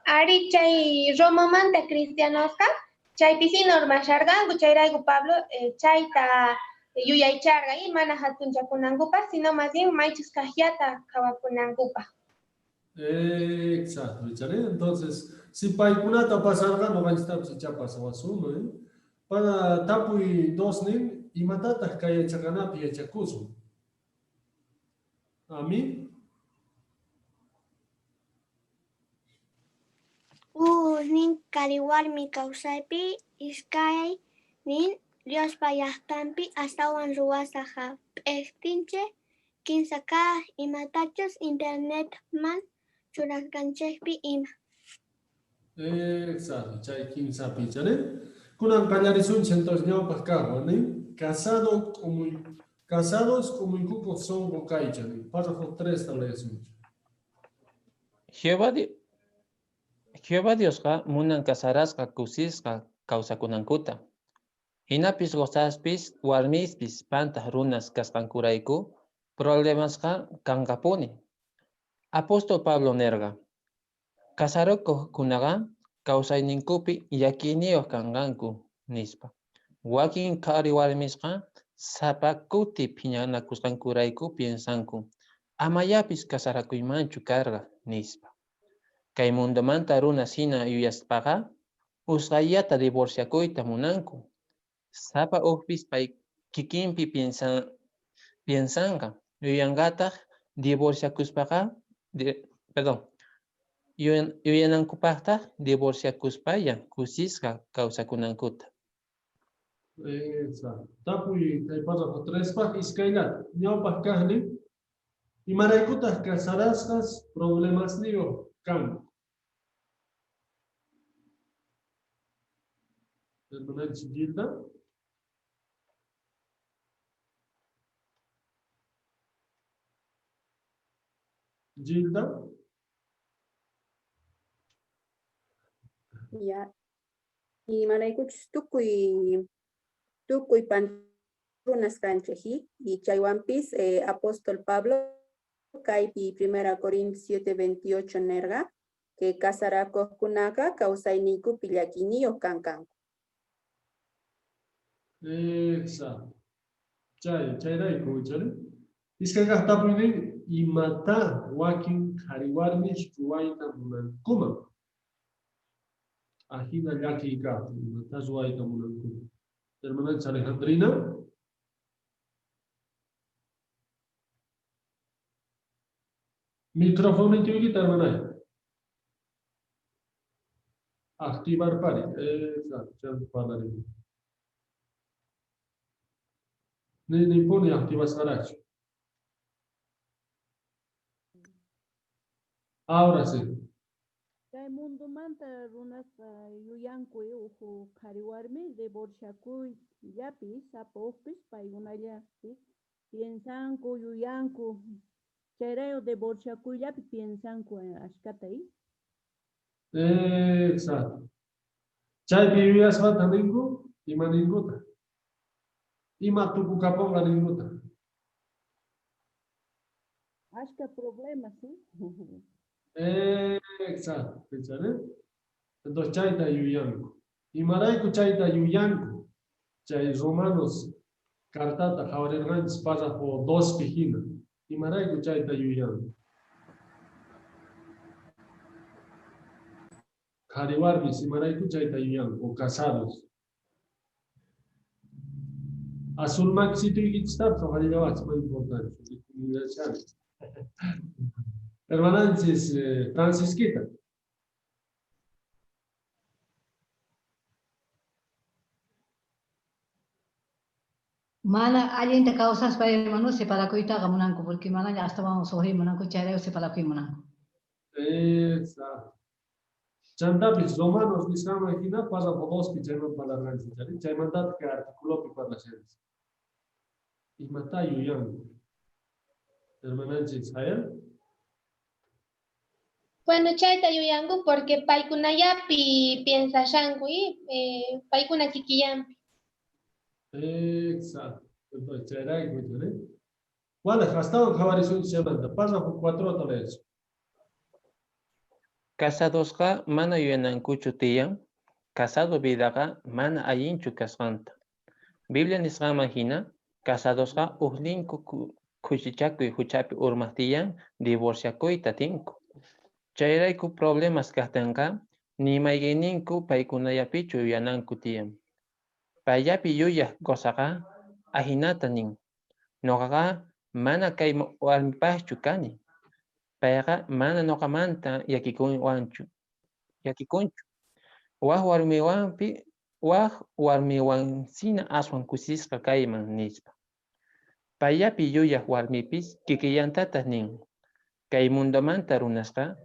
Ari chay Romamanta cristianosqa chaypisin urmasharqanku chayrayku Pablo chayta yuyaycharqa y mana hatunchakunankupas sino más bien maychus kahyata qhawakunankupaq. Exacto, entonces, si paykunata pasarqa noqanchiktapas icha pasawasuno, para tapuy 2 nin imatataq kayachaqanapi yachakusun. ¿A mí? Nin kariwarmi kawsaypi iskay nin Diospa llaqtanpi astawan ruwasa hap'iktinchik kinsa kaq imatachus internetman churasqanchikpi ima. Exacto, chay kinsapi, kunan qallarisunchik entonces ñawpaq kaqwan, casados kumuykukuq songo kaycha, párrafo 3 leesunchik. Jehová Diosqa munan kasarasqa kusisqa kawsakunankuta. Hinapis gozaspis warmispis pantaq runas kasqankurayku problemasqa kankapuni. Apóstol Pablo nerqa. Kasarukuqkunaqa kawsayninkupi yakiniyuq kanqanku nispa. Wakin qhari warmisqa sapa kuti phiñanakusqankurayku piensanku amayapis kasarakuymanchu karqa nispa. Kay mundomanta runa sina yuyaspaqa usqayata divorciakuyta munanku. Sapa uqpis pay kikinpi piensanqa yuyanqataq divorciakuspaqa Yuyanankupaqtaq divorciakuspaya kusisqa kawsakunankuta. Exacto. Tapuy kay pasaq trespas iskaylata. Ñawpaq kaqnin imaraykutaq casarasqas problemas niyo kan. Hermananchis Gilda. Gilda. Ya. Y manaykuchus tukuy panrunas kanchaji y chaywampis apóstol Pablo kaypi 1 Corintios 7:28 nerga que casarakuqkunaqa kawsayniykupi llakiniyoq kankanku. Exacto. Chayrayku chari. Iskayqa tapuynin imata wakin qhariwarmish ruwayta munankuman. Ajina llakiyqa imata ruwayta munankuman. Hermananchis Alejandrina. Micrófono tuyuita hermanay. Activar pari. Exacto. Chanta parlare. Ni pone activas caracho. Ahora sí. Kay mundo manta runas yuyankuy uhu qhariwarmi divorciakuy llapi sapawpis paykunallapi piensanku yuyanku chayrayo divorciakuyllapi piensanku ashkatay. Exacto. Chaypi yuyasqata ninku ima ninkuta. Ima tukukaponqa ninkuta. Ashka problemas, ¿sí? Exacto. Entonces chayta yuyanku. Imarayku chayta yuyanku. Chay Romanos cartata hawrirqanchis parajo 2 hina. Imarayku chayta yuyanku. Qhariwarmis imarayku chayta yuyanku o casados. Azul maxituykichistapis ojalillawachis más importante. Hermananchis Francisquita. Mana allinta causas para hermano separakuytaqa munanku porque mana hasta vamos a oír munanku chayrayo separakuy munanku. Exacto. Chantapis Romanos nisqama hina pasa por 2 chayman palarqanchis chari. Chaymantata kay articulopi parlachanchis. Imata yuyanku. Hermananchis Jael. Bueno, chayta yuyanku porque paykunallapi piensashankuy paykuna kikillanpi. Exacto. Entonces, chayrayku chari. Wala hastawan qhawarisunchis chaymanta. Pasa por 4 toleso. Casadosqa mana yuyanankuchu tiyan, casado vidaqa mana allinchu kasqanta. Biblia nisqaman hina, casadosqa uqlinku kuchichakuy huchapi urmaq tiyan, divorciakuyta tinku. Chayrayku problemas kaqtanqa, nimaygyninku paykunallapichu yuyananku tiyan. Payllapi yuyaq gosaqa, ahinata nin. Noqaqa mana kay warmipaqchu kani. Payqa mana noqamanta yakikunchu. Waq warmiwansina aswan kusisqa kayman nispa. Payllapi yuyaq warmipis kikillantatas nin. Kay mundomanta runasqa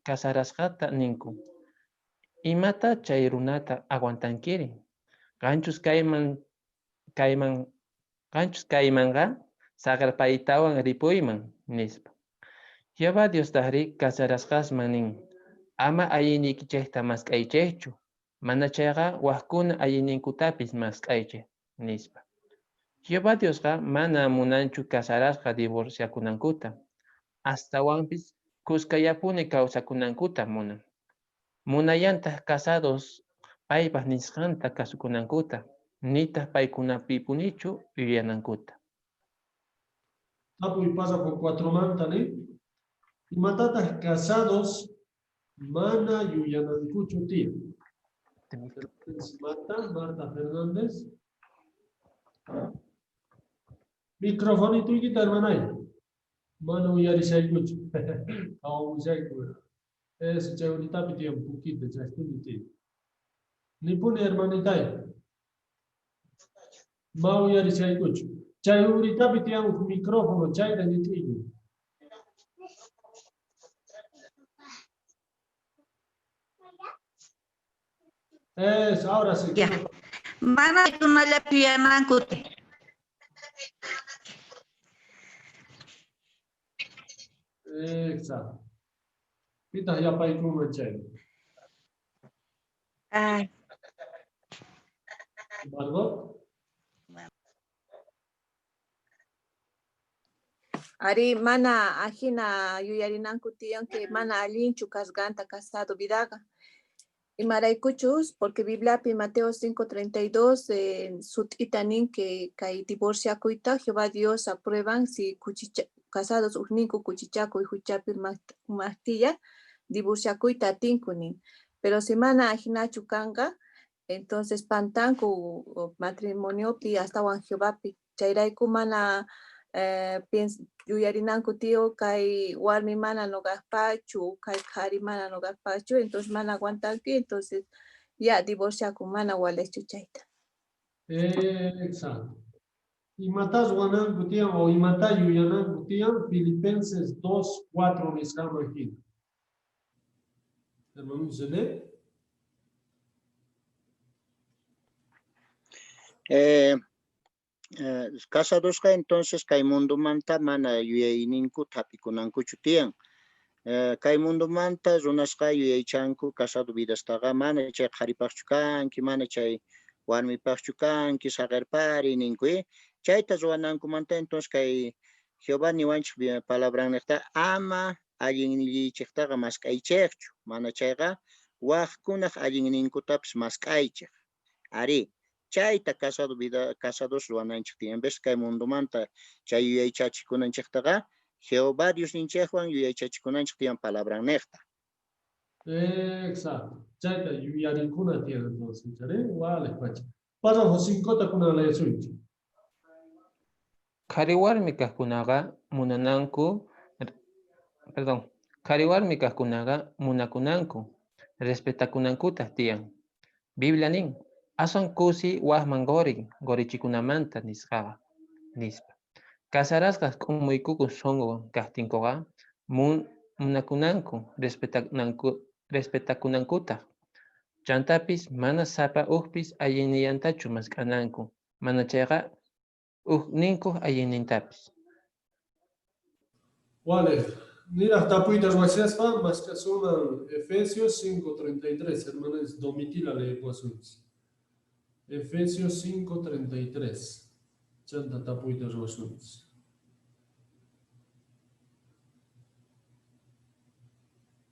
casarasqata ninku. Imata chay runata aguantankiri. Qanchus kaymanga sagarpaytawan ripuyman nispa. Jehová Dios tahri casarasqasman nin. Ama ayinikichayta mask'aychaychu. Mana chayqa waqkuna ayininkutapis mask'aychay nispa. Jehová Diosqa mana munanchu casarasqa divorciakunankuta. Astawanpis kuskayapuni kawsakunankuta munan. Munayantaq casados paypaq nisqanta kasukunankuta. Nitaq paykunapipunichu yuyanankuta. Tapuy pasa por 4 manta ni. Imatataq casados mana yuyanankuchu tiyan. Marta Fernández. Microfonito y hermanay. Mano uyarishaykuchu. Kawamushayku. Eso chay ahorita pitiyan poquito, chay estudiante. Ni pone hermanita. Ma uyarishaykuchu. Chay ahorita pitiyan micrófono, chay de nitiyo. Es, ahora sí. Ya. Mana tunalla pianankute. Exacto. Pita ya pa ikuma chay. Ah, ¿Margot? Ari mana ajina yuyarinanku tiyan que mana allinchu kasganta casado vidaga. Y maraykuchus, porque Biblia Mateo 5:32 sut itanin que kai divorcia kuita Jehová Dios aprueban si casados uninku kuchichaku y huchapi mastilla divorcia kuita tinkunin. Pero si mana ajina chukanga, entonces pantanku matrimonio pi hasta wan Jehová pi chayraiku mana yuyarinanku tío kai warmi mana no gaspachu, kai kari mana no gaspachu, entonces mana aguantanki, entonces ya divorcia con mana walechu chaita. Exacto. Y matas guanan gutian o y mata yuyanan gutian Filipenses 2:4 nisama aquí. Hermano, ¿se lee? Casados ka entonces kay mundo manta mana yuyayninku tapikunanku chutian. Kay mundo manta runasqa yuyaychanku casado vidastaqa mana chay qharipaqchu kanki, mana chay warmipaqchu kanki, saqirpari ninku. Chayta ruwananku manta entonces kay Jehová niwanchik palabranniqta ama allinnichiktaqa mask'aychikchu, mana chayqa waqkunaq allinninkutapis mask'aychik. Ari. Chayta casados ruwananchik en vez kay mundo manta chay yuyaychachikunanchiktaqa Jehová Dios ninchikwan yuyaychachikunanchik tiyan palabra nechta. Exacto. Chayta yuyarikuna tiyan entonces, ¿chare? Vale, pacha. Pasa Josinkota kuna la yasunchi. Kariwarmi kaqkunaqa munananku, perdón, kariwarmi kaqkunaqa munakunanku, respetakunankutaq tiyan. Biblia nin, ason kusi wahman gorichikunamanta nisqaqa, nispa. Casarasqas k'umuykuku songo kaqtinkuqa munakunanku, respetakunankutaq. Chantapis mana sapa uqpis allinniyantachu mask'ananku, mana chayqa uqninku allinnintapis. Vale. Mira, tapuitas guachaspa, más que suman Efesios 5:33, hermanos, domitila le ecuaciones. Efesios 5:33. Chanta tapuitas guachaspas.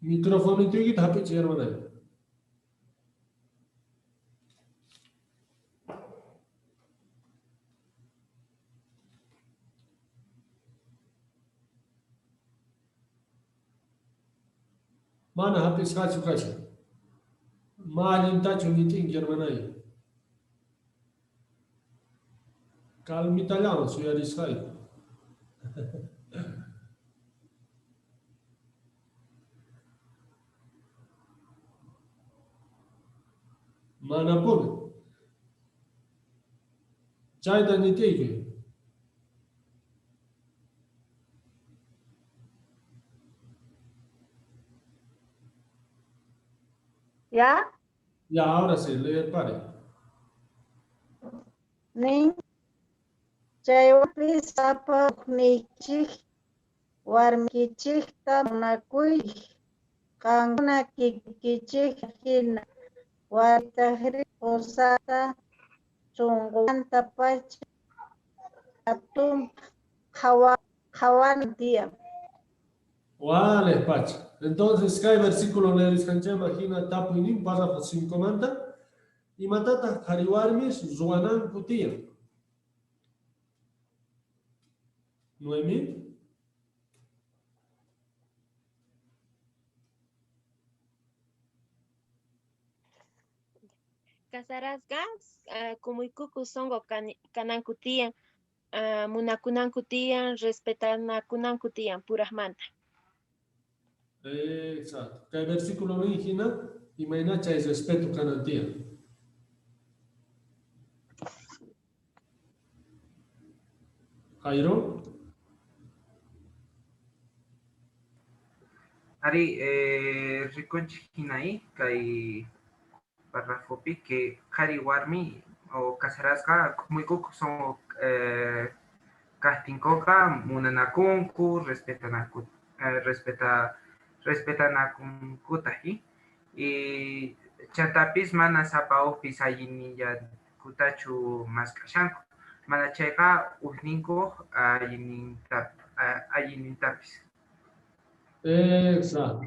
Micrófono y tuyo tapiche, hermano. Mana hapis kachu kacha. Malin tacho nitin germanay. Calmita llama, soy ariscay. Mana pone. Chayta nitin. ¿Ya? Ya, ahora sí, leer pare. Nin chaywapi sapa nichik warmikichikta munakuy kankuna kikichik hina wartahri usata chunguanta pacha atun hawan tiyan. Vale, Pacha. Entonces, cada versículo le descancha, imagina, tapo y nim, pasa por 5 manta. Y matata, hariwarmis, zuanan putia. 9,000. Casarasqa kumuykuku songo kanankutiyan. munakunanku tiyan, respetanakunanku tiyan, purasmanta. Exacto. Kay versículo ni hina imayna chay respeto kanantia. Jairo. Ari, riconchi hinai, kay párrafopi que kari warmi o casarasca muy cuco son castincoca munanakunku respetanakunkutahi y chantapis mana sapaupis ayini ya kutachu maskashanku mana chayqa uhninku ayinintapis. Exacto.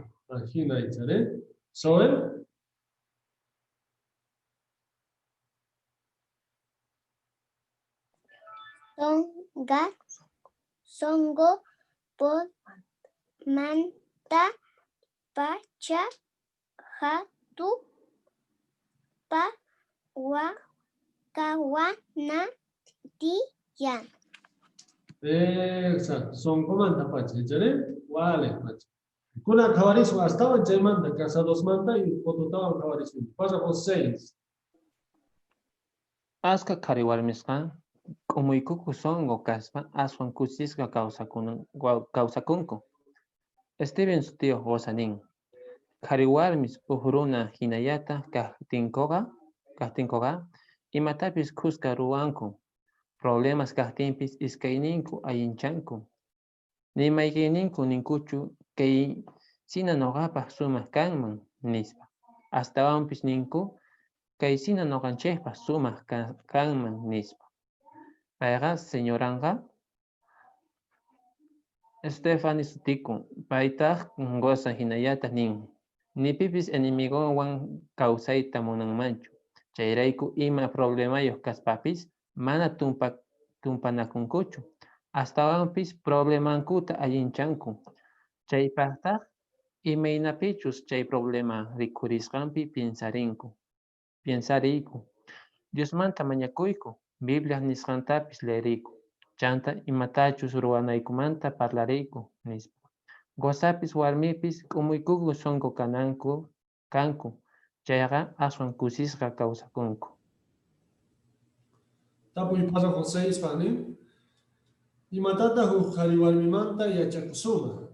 Hina ichare. Soel. Songo por manta pacha hatu pa kawana tiyan. Exacto. Son comanda pacha, ¿chale? Vale, pacha. Kuna kawarisu hasta chay manta, casados manta y fototawan kawarisu. Párrafo 6. Aska kariwarmisqa k'umuykuku songo kaspa aswan kusisqa kawsakunku. Steven sutiyuq Rosa nin. Kariwarmis uhruna hinayata kaqtinkoqa imatapis kuska ruwanku. Problemas kaqtinpis iskayninku allinchanku. Nimaykiyninku ninkuchu kay sina noqapaq sumaq kanman nispa. Astawanpis ninku kay sina noqanchikpaq sumaq kanman nispa. Payqa señoranqa Stephanie sutiku paytaq goza hinayata nin. Nipipis enemigowan kawsayta munanmanchu. Chayrayku ima problemayuq kaspapis mana tumpanakunkuchu. Astawanpis problemankuta allinchanku. Chaypaqtaq imaynapichus chay problema rikurisqanpi piensariyku. Diosmanta mañakuyku, Biblia nisqantapis leeriyku. Chanta imatachus ruwanaykumanta parlariyku nispa. Gozapis warmipis k'umuykuku songo kanku. Chayqa aswan kusisqa kawsakunku. Tapuy párrafo 6 fani. Imatata huk qhariwarmimanta yachakusuma.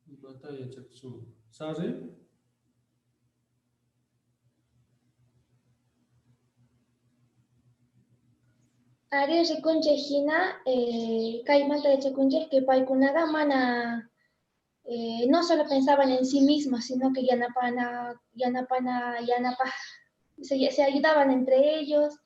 Imata yachakusuma. Sari. Ari rikunchik hina kaymanta yachakunchik que paykunaqa mana no solo pensaban en sí mismos, sino que se ayudaban entre ellos.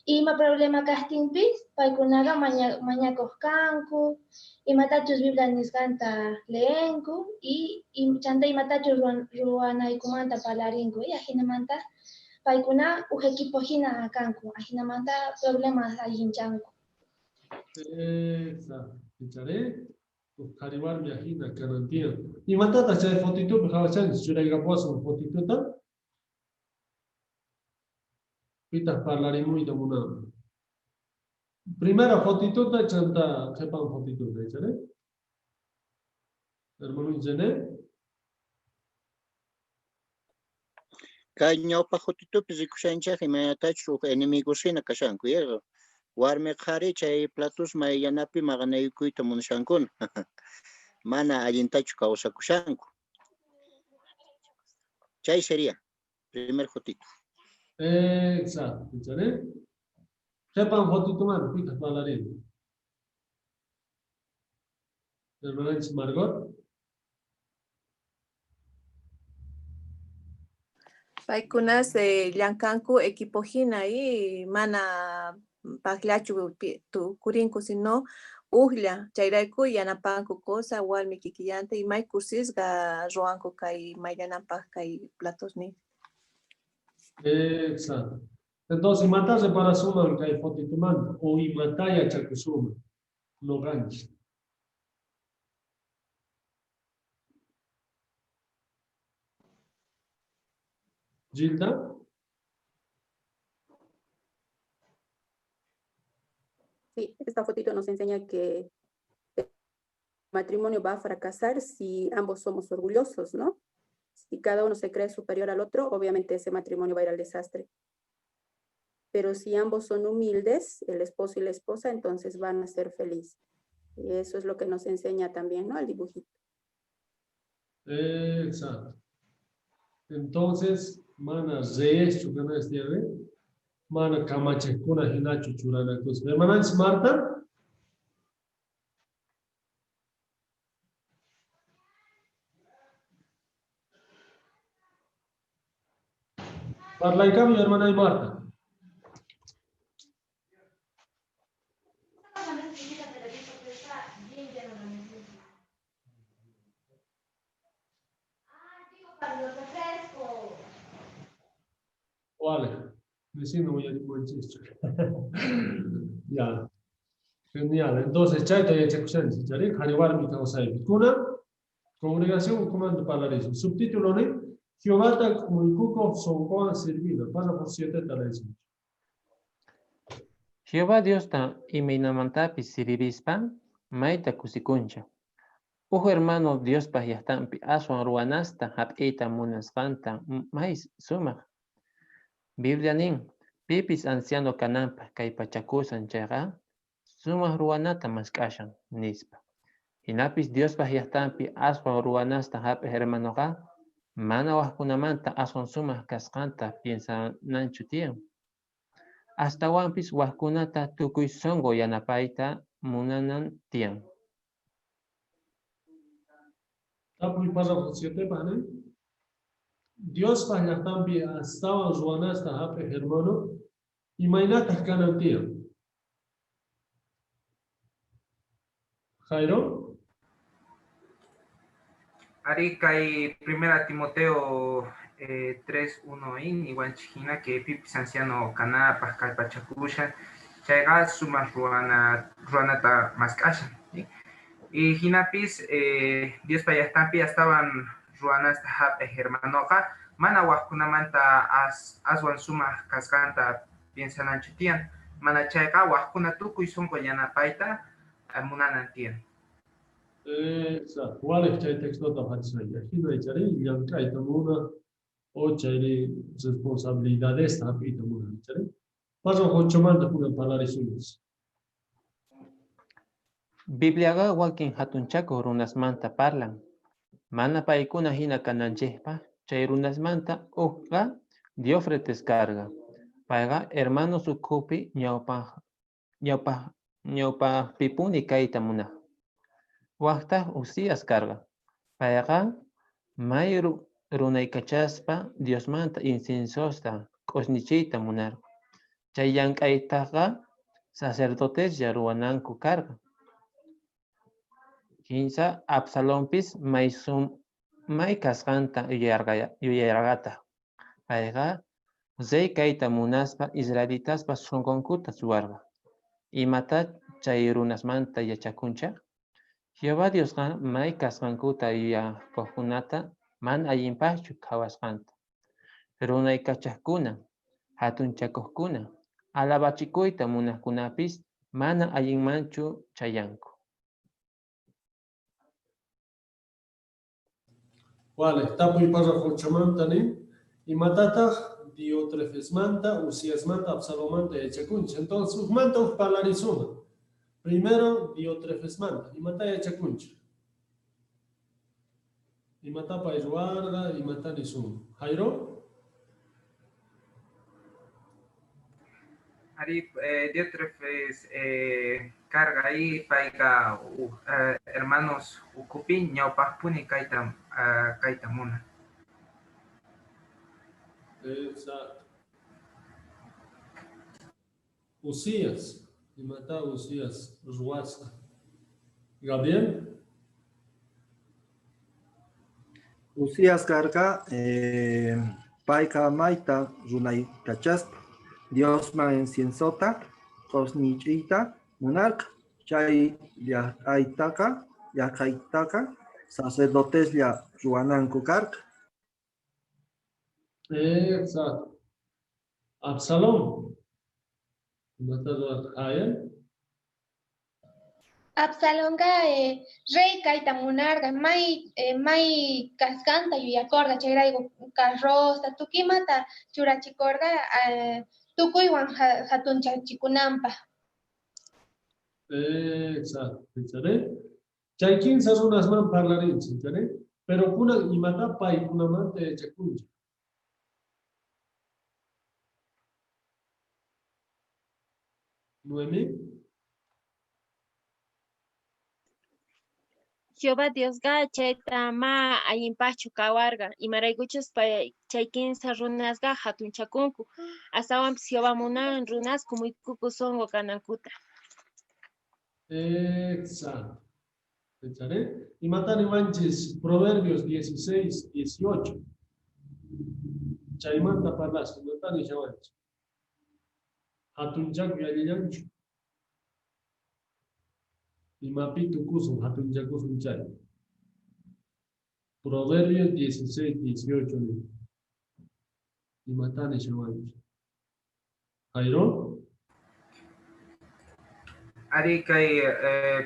Ima problema kastinpis, paykunaqa mañakuq kanku, imatachus Biblia nisqanta leenku y chanta imatachus ruwanaykumanta parlarinku. Y hinamanta paykuna uj equipo hina kanku, hinamanta problemas allinchanku. Exacto. Icharé. Qhariwarmi hina kanantiyan. Imatata chay fotitupi hawachanchis churaykapuasun fotituta. Pitaq parlarymuyta munaman. Primera fotituta chanta qhipan fotituta, ¿icharé? Hermano Janet. Kay ñawpa fotitupi rikushanchik imayatachus huk enemigos hina kashanku yarqa. Warmi qhari chay platos mayllanapi maqanaykuyta munashankuna. Mana allintachu kawsakushanku. Chay sería primer fotito. Exacto, ¿icharé? Qhipan fotitumanta pitaq parlarini. Hermananchis Margot. Paykunas llankanku equipo hina y mana paqllachu tukurinku sino uhlla chayrayku yanapanku cosa warmi kikillanta imay kursisqa ruwanku kay mayllanampaq kay platosni. Exacto. Entonces, imata reparasuman kay fotitumanta o imata yachakusuman. No ganch. Gilda. Sí, esta fotito nos enseña que el matrimonio va a fracasar si ambos somos orgullosos, ¿no? Si cada uno se cree superior al otro, obviamente ese matrimonio va a ir al desastre. Pero si ambos son humildes, el esposo y la esposa, entonces van a ser felices. Y eso es lo que nos enseña también, ¿no? El dibujito. Exacto. Entonces, mana rees chukana estiave, mana kamachekuna hinachu churana kus. Hermana Marta. Parla en cambio, hermana Marta. Vale, vecino voy a ir buen chiste. Ya, genial. Entonces, chaito y ejecución, ¿sí? Hanibar mi causa de Kuna, congregación, comando para eso. Subtítulo, ¿no? Jehová ta como el cuco son coan servido. Pasa por 7 tareas. Jehová Dios ta imeinamantapi siribispa, maita kusikuncha. Ujo hermano Dios pa yastampi aswan ruanasta hap'ita munasqanta mais sumaq. Biblia nin, pipis anciano kanampa kay pachakusan chayqa, sumaq ruanata mask'ashan nispa. Hinapis Dios pa yastampi aswan ruanasta hap'i hermanoqa, mana waqkunamanta aswan sumaq kasqanta piensananchu tiyan. Astawanpis waqkunata tukuy songo yanapayta munanan tiyan. Tapuy pasa por 7 panes. Dios para también estaban ruanasta hape hermano y mainata canantía. Jairo. Ari kai 1 Timoteo 3:1 in igual china que pipis anciano cana pascal pachakusha chaiga suma ruanata maskasha. Y hinapis Dios para yastampi estaban ruanas tahap hermanoka mana waqkunamanta aswan suma kaskanta piensan anchutian mana chayqa waqkuna tukuy sonko yanapayta munanantian. Exacto. ¿Cuál es el texto de la Hatzaya? Aquí no hay chari, y aunque hay tamuna o chari responsabilidades tapi tamuna chari. Paso con chomanda pura palabra suyas. Bibliaga wakin hatunchako runasmanta parlan. Mana paikuna hina kananchikpa, chay runasmanta uqqa Diofretes carga. Paiga hermano sukupi ñawpa pipuni kaita muna. Waqta Usías carga. Paiga may runaykachaspa Diosmanta incensosta q'usnichiyta munar. Chay llank'aytaqa sacerdotes ya ruwananku carga. Kinsa Absalómpis may kasqanta yuyarqata. Payqa zay kayta munaspa Israelitaspa sunqunkuta suwarqa. Imata chay runasmanta yachakuncha. Jehová Diosqa may kasqankuta yuyakuqkunata man allinpaqchu qhawasqanta. Runaykachaqkuna, hatunchakuqkuna, alabachikuyta munaqkunapis mana allinmanchu chayanku. Vale, tapuy pasa con chamanta ni y matata Diotrefes manta, Usías manta, Absalomanta y Echacuncha. Entonces, manta palarizuma. Primero Diotrefes manta y mata y Echacuncha. Y mata pa Iswarga y mata Nizum. Jairo. Ari Diotrefes carga ahí paiga hermanos ukupin ñawpaqpuni kaita muna. Exacto. Usías. Y mata Usías. Ruasta. Gabriel. Usías carga, paika maita, runay kachaspa, Dios ma enciensota, cosnichita, monarca, chay yahaitaka, sacerdotes ya ruananku carga. Exacto. Absalón. Matado a Jael. Absalonga rey kaita munarga may kaskanta yuyakorga chayrayku carroza tukimata churachikorga tukuywan hatunchachikunanpaq. Exacto, ¿sí? Chay 15 runasman parlarinchik, ¿sí? Pero kuna imata paykunamanta yachakunchik. Noemi. Jehová Diosga chayta ma allinpachu kawarga imaraykuchus chay 15 runasga hatunchakunku asawanpis Jehová munan runas kumuykuku songo kanankuta. Exacto. ¿Sí? Y matan manches Proverbios 16, 18. Chaymanta parlas, matan y chavanch. Hatunchak yayanchu. Y mapitu kusum hatunchakusum chay. Proverbios 16, 18. Y matan y chavanch. Jairo. Ari kay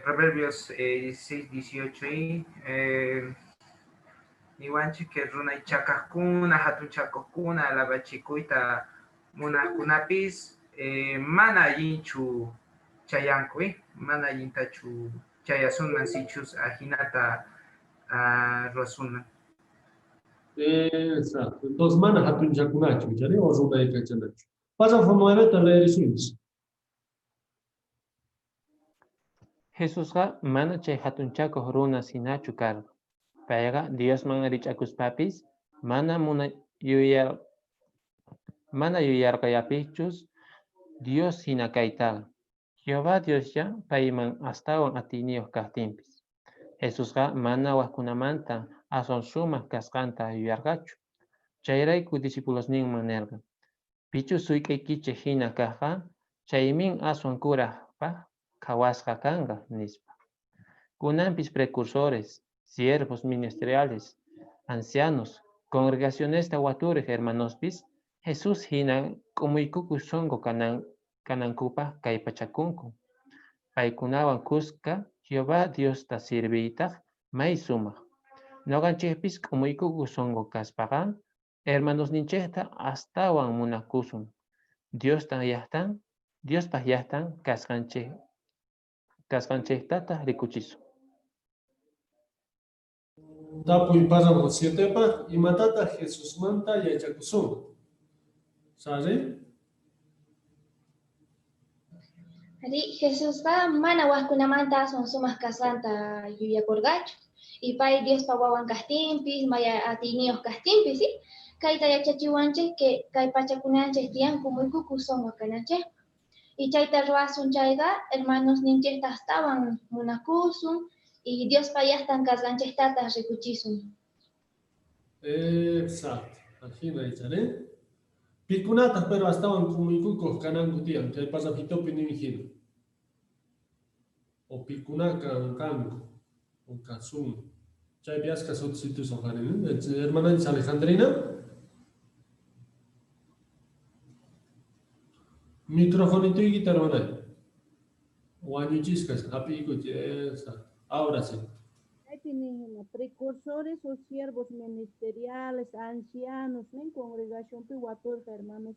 Proverbios 16, 18 niwanchik que runay chakakuna, hatun chakakuna, lavachikuita munakunapis mana allinchu chayanku, mana allintachu chayasunman sichus ajinata ruasunman. Exacto. Entonces, mana hatun chakunachu, ¿sí? O runay kachanachu. Párrafo 9, te leerisunis. Jesusqa mana chay hatunchakuq runa sinachu karqa. Payqa Diosman richakuspapis mana yuyarqayapichus Dios hina kaytaqa. Jehová Diosya payman astawan atiniyuq kaqtinpis. Jesusqa mana waqkunamanta aswan sumaq kasqanta yuyarqachu. Chayrayku discípulosninman nerqa. Pichu suyk'aykichik hina kaqqa chaymin aswan kuraqpaq khawasqa kanqa nispa. Kunanpis precursores, siervos ministeriales, ancianos, congregacionesta waturiq hermanospis Jesús hina kumuykuku songo kanankupaq kay pachakunku. Paykunawan kuska Jehová Diosta sirviytaq may sumaq. Noqanchikpis kumuykuku songo kaspaqa hermanosninchikta astawan munakusun. Diospaq yahtan kasqanchiktata rikuchisun. Tapuy párrafo 7 pa imatata Jesús manta yachakusun. ¿Sabe? Jesusqa mana waqkunamanta aswan sumaq kasqanta yuyakurqachu. Y pay Diospa wawan kaqtinpis, maya atiniyuq kaqtinpis, ¿sí? Kayta yachachiwanchik que kay pachakunanchik tiyan kumuykuku songo kananchik. Y chayta ruasun chayqa hermanos ninchikta astawan munakusun y Diospa yahtan kasqanchiktata rikuchisun. Exacto. Ajina icharé. Pikunata pero astawan kumuykukuq kananku tiyan. Chay pasapitopi nimijino. O pikunakan kanku. O kasun. Chay piasca sotisitus ojarin. Hermana Alejandrina. Microfonito y guitarra, hermana. Guañuchiscas, ahora sí. Precursores o siervos ministeriales, ancianos, en congregación, pihuator, hermanos,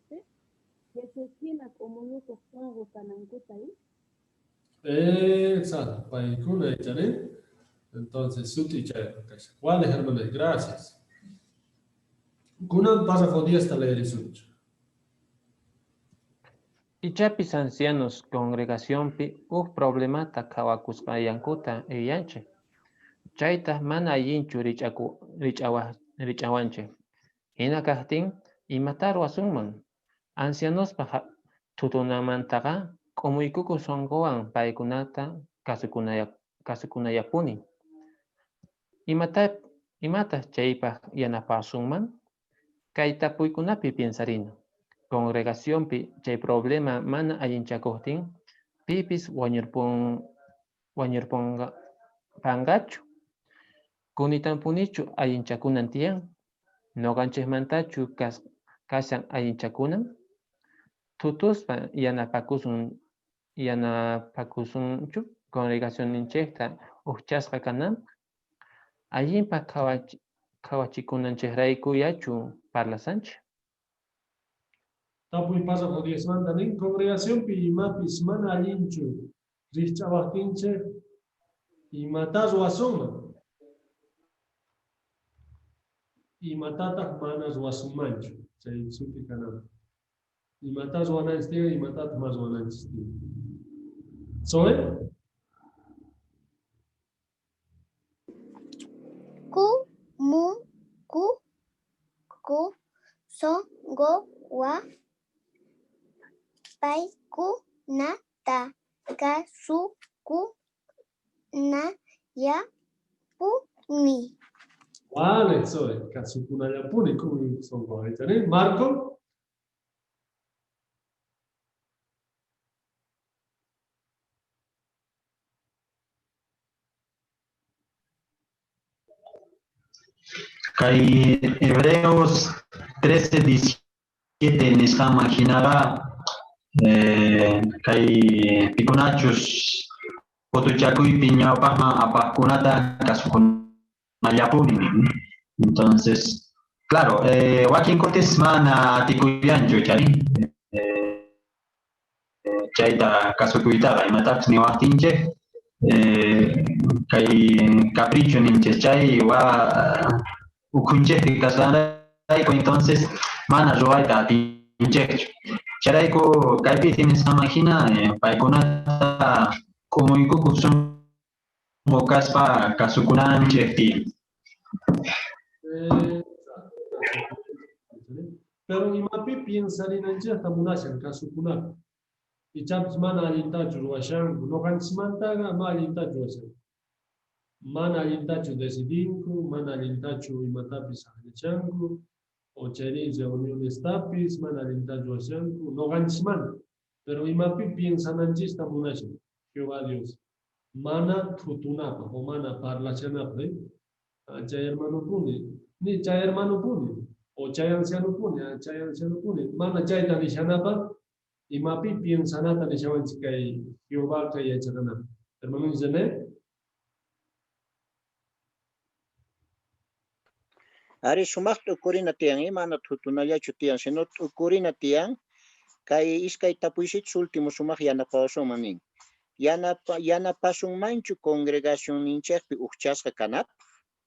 Jesús tiene como yuco songo canancuta ahí. Exacto, paikuna echaré. Entonces, su teacher. ¿Cuál es, hermanos? Gracias. Kunan párrafo 10 hasta leer eso. Ichapis ancianos congregacionpi problemata kawakusqayankuta eyanche. Chayta mana allinchu richawanche. Hina kaqtin imata ruasunman. Ancianospa tutunamantaqa kumuykuku songowan paykunata kasukunayapuni. Imata chaypaq yanapasunman? Kay tapuykunapi piensarina. Congregacionpi chay problema mana allinchakuqtin pipis wañurpangachu. Kunitanpunichu allinchakunan tiyan. Noqanchikmantachu kashan allinchakunan. Tutuspa yanapakusunchu congregación ninchekta uchasqa kanan allinpa kawachikunanchejrayku yachu parlasanchik. Tapuy pasa por 10 manta nin congregación pi imapis mana allinchu rich'awaqtinchik imatas wasuma imatataq manas wasumanchu chay suti kanan imatas wananchis tiyan imatataq mas wananchis tiyan soy songo wa paykunata kasukunayapuni. Vale, soy kasukunayapuni kumi songo aytani. Marco. Kay Hebreos 13:17 nisqa imaginaqa kay pikunachus otuchakuypi ñawpaqman apaqkunata kasukunallapuni. Entonces, claro, wakin kutis mana atikuyanchu chay chayta kasukuytaqa imatapas niwaqtinchik kay capricho ninchis chay ukunchikpi kasqanrayku entonces mana ruwayta atinchikchu. Charayku kaypi nisqa imagina paykunata kumuykukuq sunqu kaspa kasukunanchik tiyan. Pero imapi piensarinanchikta munashan kasukunata. Ichapis mana allintachu ruwashanku, noqanchikmantaqa ama allintachu ruwashanku. Mana allintachu decidinku, mana allintachu imatapis allichanku, o chayri reunionestapis mana allintachu ruwashanku, noqanchikmanta. Pero imapi piensananchikta munashan, Jehová Dios. Mana tutunapaq o mana parlashanapaq, chay hermanopuni, ni chay hermanopuni, o chay ancianopuni, mana chayta nishanapaq, imapi piensanata nishawanchik kay Jehová kay yachaqanapaq. Hermanos, ¿entendés? Ari sumaqta ukurina tiyan imana tutunallachu tiyan, sino ukurina tiyan kay iskay tapuysichus último sumaq yanapawasunman nin. Yanapasunmanchu congregación ninchikpi uchasqa kanap,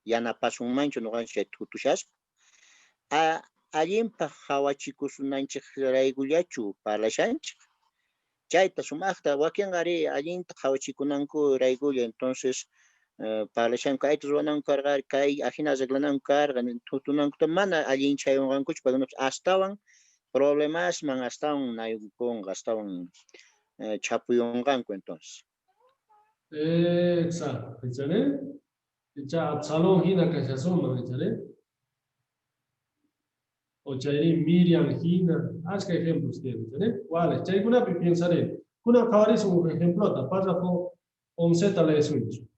yanapasunmanchu nuqanchik tutushaspa. Allinpaq hawachikusunanchik raykullachu parlashanchik. Chayta sumaqta wakin ari allinta hawachikunanku raykulla, entonces parlashanku ayta ruwananku karqa kay ajina arreglananku karqa tutunankuta mana allin chayunqankuchu paykunapas astawan problemasman astawan nayukunqa astawan chapuyunqanku entonces. Exacto, ¿entendés? Ya Absalón hina kashasuma, ¿entendés? O chayri Miriam hina, ashka ejemplos tiene, ¿entendés? Vale, chay kunapi piensaré. Kuna kawaris un ejemplota, párrafo 11 le suyo.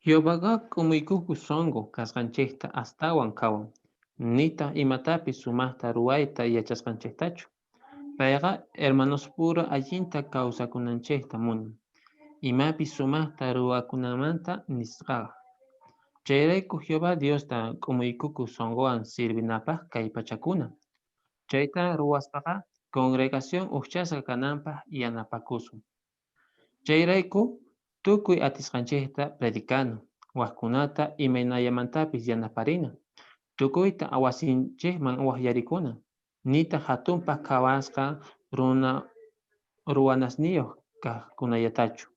Yobaga kumuykuku songo kasqanchikta astawan kawan. Nita imatapi sumaqta ruwayta yachasqanchiktachu. Payqa hermanos pura allinta kawsakunanchikta munan. Imapi sumaqta ruwakunamanta nisqaqa. Chayrayku Jehová Diosta kumuykuku songowan sirvinapaq kay pachakuna. Chayta ruwaspaqa congregación uchasqa kananpaq yanapakusun. Chayrayku tukuy atisqanchikta predicano, waqkunata imaynallamantapis yanaparina. Tukuyta awasinchikman waqyarikuna. Nita hatunpaq kawasqa ruwanasniyuq kaqkunallatachu.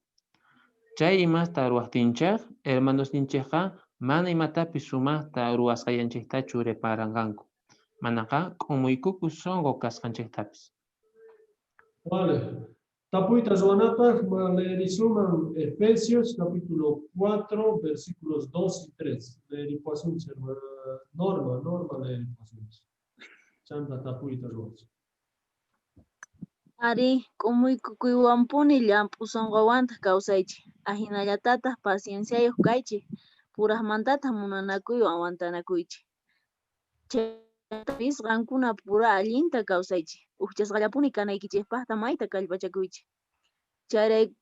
Chay imasta ruwaqtinchik, hermanos ninchikqa mana imatapis sumaqta ruwasqayanchiktachu reparanqanku. Manaqa kumuykuku songo kasqanchiktapis. Vale. Tapuyta ruwanapaq leerisuman Efesios capítulo 4 versículos 2 y 3. Leeripasunchik hermana Norma leeripasunchik. Chanta tapuyta ruwanchik. Ari, kumuykukuywapuni llampu sonqowanta kawsaychik. Ahinallatataq pacienciayuq kaychik. Puraqmantataq munanakuywan awantanakuychik. Chaytapis qankuna pura allinta kawsaychik. Uchasqallapuni kanaykichikpaqta mayta kallpachakuychik. Charay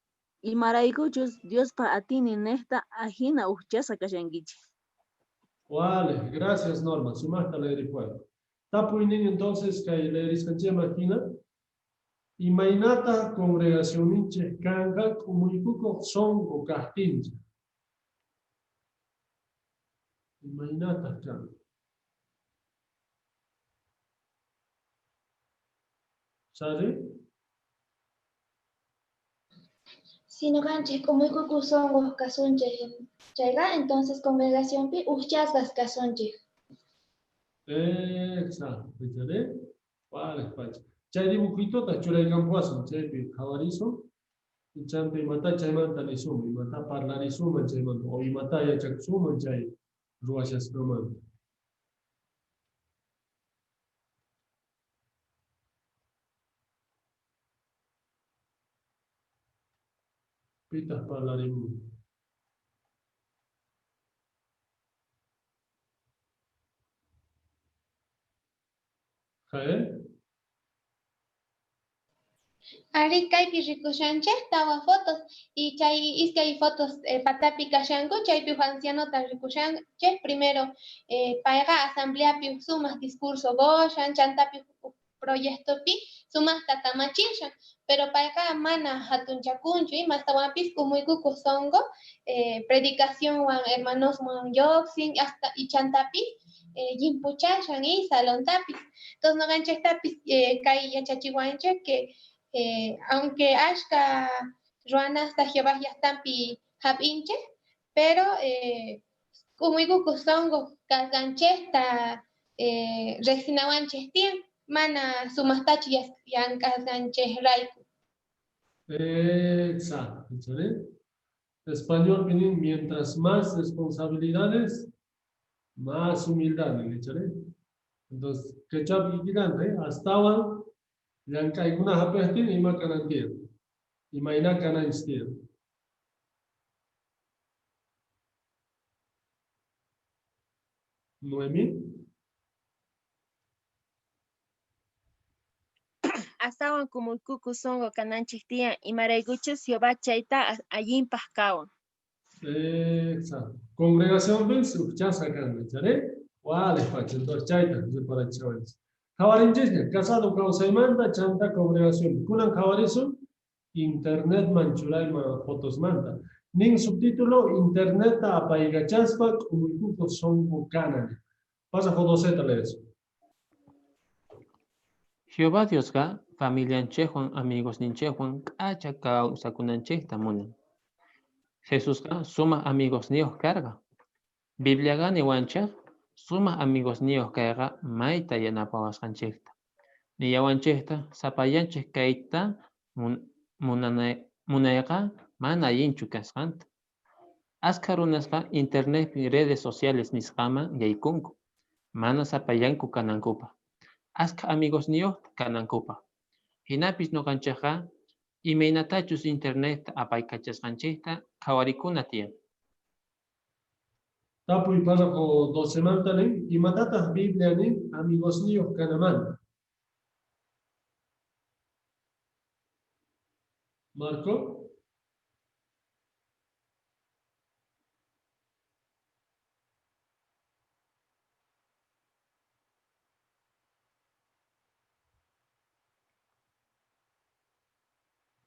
imaraykuchus Diospa atini nesta ajina uchasa kashankichik. Vale, gracias Norma. Sumasta leer puedo. Tapuinin entonces que leer imagina. Y mainata congregación inche kanga comunicuco son o castincha. Y mainata kanga. ¿Sale? Si no ganches como y cucuzongos casunche, chayga, entonces congregación pi uchasgas casunche. Exacto. ¿Sale? Vale, pacha. Chay dibujito ta churay campuason, chay pi jawarizo. Y champi mata chay manta le suma, y mata parlari suma chay manta, o y mata ya chak suma chay ruachas roman. Pitas parlari mu. ¿Jael? Ari kaypi rikushanche tawa fotos y chay iskay fotos patapi kashanku chaypi ancianota rikushanche primero payqa asambleapi sumas discurso goshan chantapi proyecto pi sumas tatamachishan pero payqa mana hatunchakunchu y mastawapis kumuykuku songo predicación wan hermanos wan yoxin hasta y chantapi yimpuchashan y salontapis entonces no ganchestapis kay yachachiwanche que aunque ashka ruanas ta Jehová ya están pi habinche, pero como digo kusongo kasganchesta resinawanche tien mana sumastachi yan kasganche raiku. Exacto. ¿Sale? Español, mientras más responsabilidades, más humildad. ¿Sale? Entonces, ¿qué chapi gigante? Hasta ahora. Yang kai guna hapehtin ima kanan dia. Ima ina kanan stir. Noemi? Asawan como kuku songo kananchik tiyan imaraykuchus Jehová chayta allinpaj kawan. Exacto. Congregación ven suchasa kan, ¿sale? Vale, pacha, entonces chaita, se para chavales. Kawarinchis, casado causaimanta, chanta congregación. Kunan kawarisun, internet manchuray ma fotos manta. Nin subtítulo, internet ta apaigachaspa, kumikuko songo kanan. Pasa fotoseta lees. Jehová Diosga, familianchejuan, amigos ninchejuan, k'acha kawsakunanchikta munan. Jesusga, suma amigos nios carga. Biblia gani wanchak, suma amigos nios carga, maita yanapawasqanchikta. Ni yawanchikta, sapayanchik kaita, munayqa, mana yinchu kasqanta. Askha runasqa internet redes sociales nisqaman yaykunku. Mana sapayanku kanankupa. Askha amigos nios kanankupa. Hinapis noqanchikqa, imaynatachus internet apaykachasqanchikta qawarikuna tiyan. Tapuy pasa por 2 semanas, y matatas Biblia, amigos nios canaman. Marco.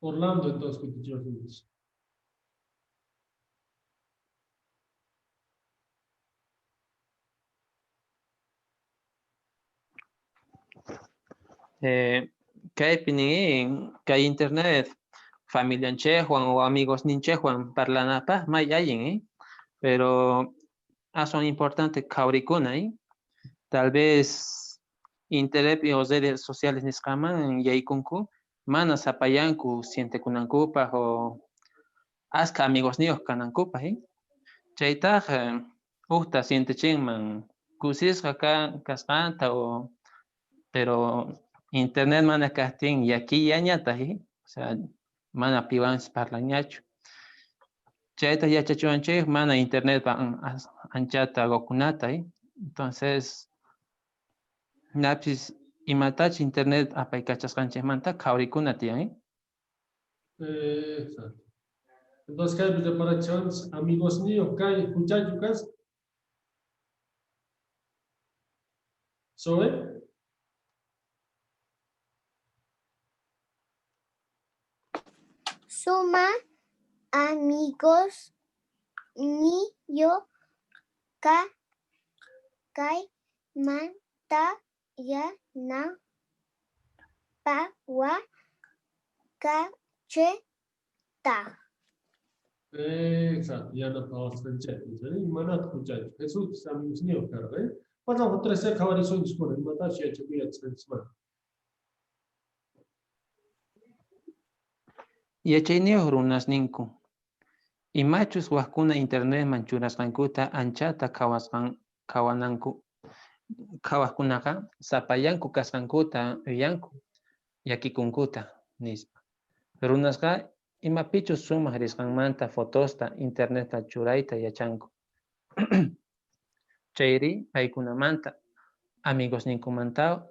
Orlando, entonces, que te llevas. Kaypi kay internet familianchejuan o amigos ninchejuan parlanapaj may allen, pero son importante kaurikuna, tal vez internet o redes sociales nisqaman yaykunku mana sapayanku sientekunankupa o aska amigos nios kanankupa, chaytaj uta sientechinman kusisqa kasqanta o pero internet mana kastin yaki yañata, o sea, mana piwans parlañachu. Chayta yachachuanchik mana internet anchata gokunata, entonces napis imatachi internet apaykachasqanchikmanta kaurikuna tiyan. Exacto. Entonces, ¿qué hay preparaciones, amigos míos? ¿Qué hay muchachos? ¿Sobe? Suma amigos niyo kay manta ya na pawa kacheta. Exacto, ya no podemos pensar. Y manat muchachos. Jesús, amigos míos, ¿verdad? Pasamos 13 acabarizones con el matar si ha hecho bien semana. Yachayniyuq runasninku. Imachus waqkuna internet manchurasqankuta anchata kawaqkunaqa sapayanku kasqankuta uyanku yakikunkuta nispa. Runasqa imapichus sumaq risqanmanta fotosta interneta churayta yachanku. Chayri paykunamanta amigosninkumanta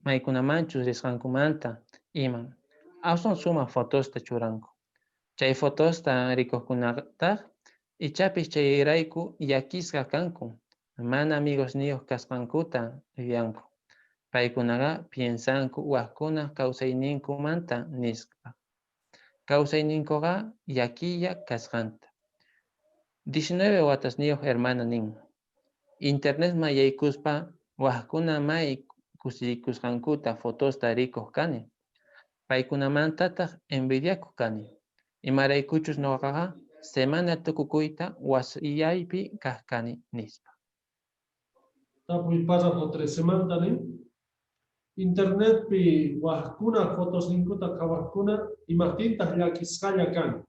maykunamanchus risqankumanta iman awson sumaq fotosta churanku. Chay fotosta rikuqkunataq ichapis chayrayku yakisqa kanku mana amigosniyuq kasqankuta uyanku. Paykunaqa piensanku waqkuna kawsayninkumanta nispa. Kawsayninkuqa yakiya kasqanta. 19 watasniyuq hermana nin. Internetman yaykuspa waqkuna may kusirikusqankuta fotosta rikuq kani. Paykunamantataq envidiakuq kani. Imaraykuchus ñuqaqa semana tukukuyta wasiyaypi kaq kani nispa. Tapuy pasamos 3 semanas, ¿no? Internet pi waqkuna fotos ninkuta kawaqkuna imaqtintaq llakisqalla kan.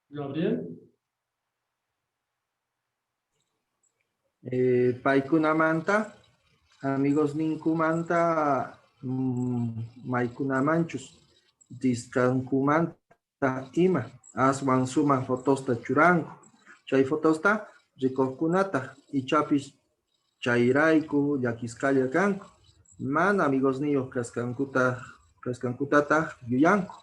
Gabriel. Paykunamanta, amigos ninkumanta, maykunamanchus, diskankumanta ima, aswan suma fotosta churanku. Chay fotosta rikuqkunata ichapis chayrayku llakisqalla kanku. Mana amigos niyuq kaskankutataq yuyanku.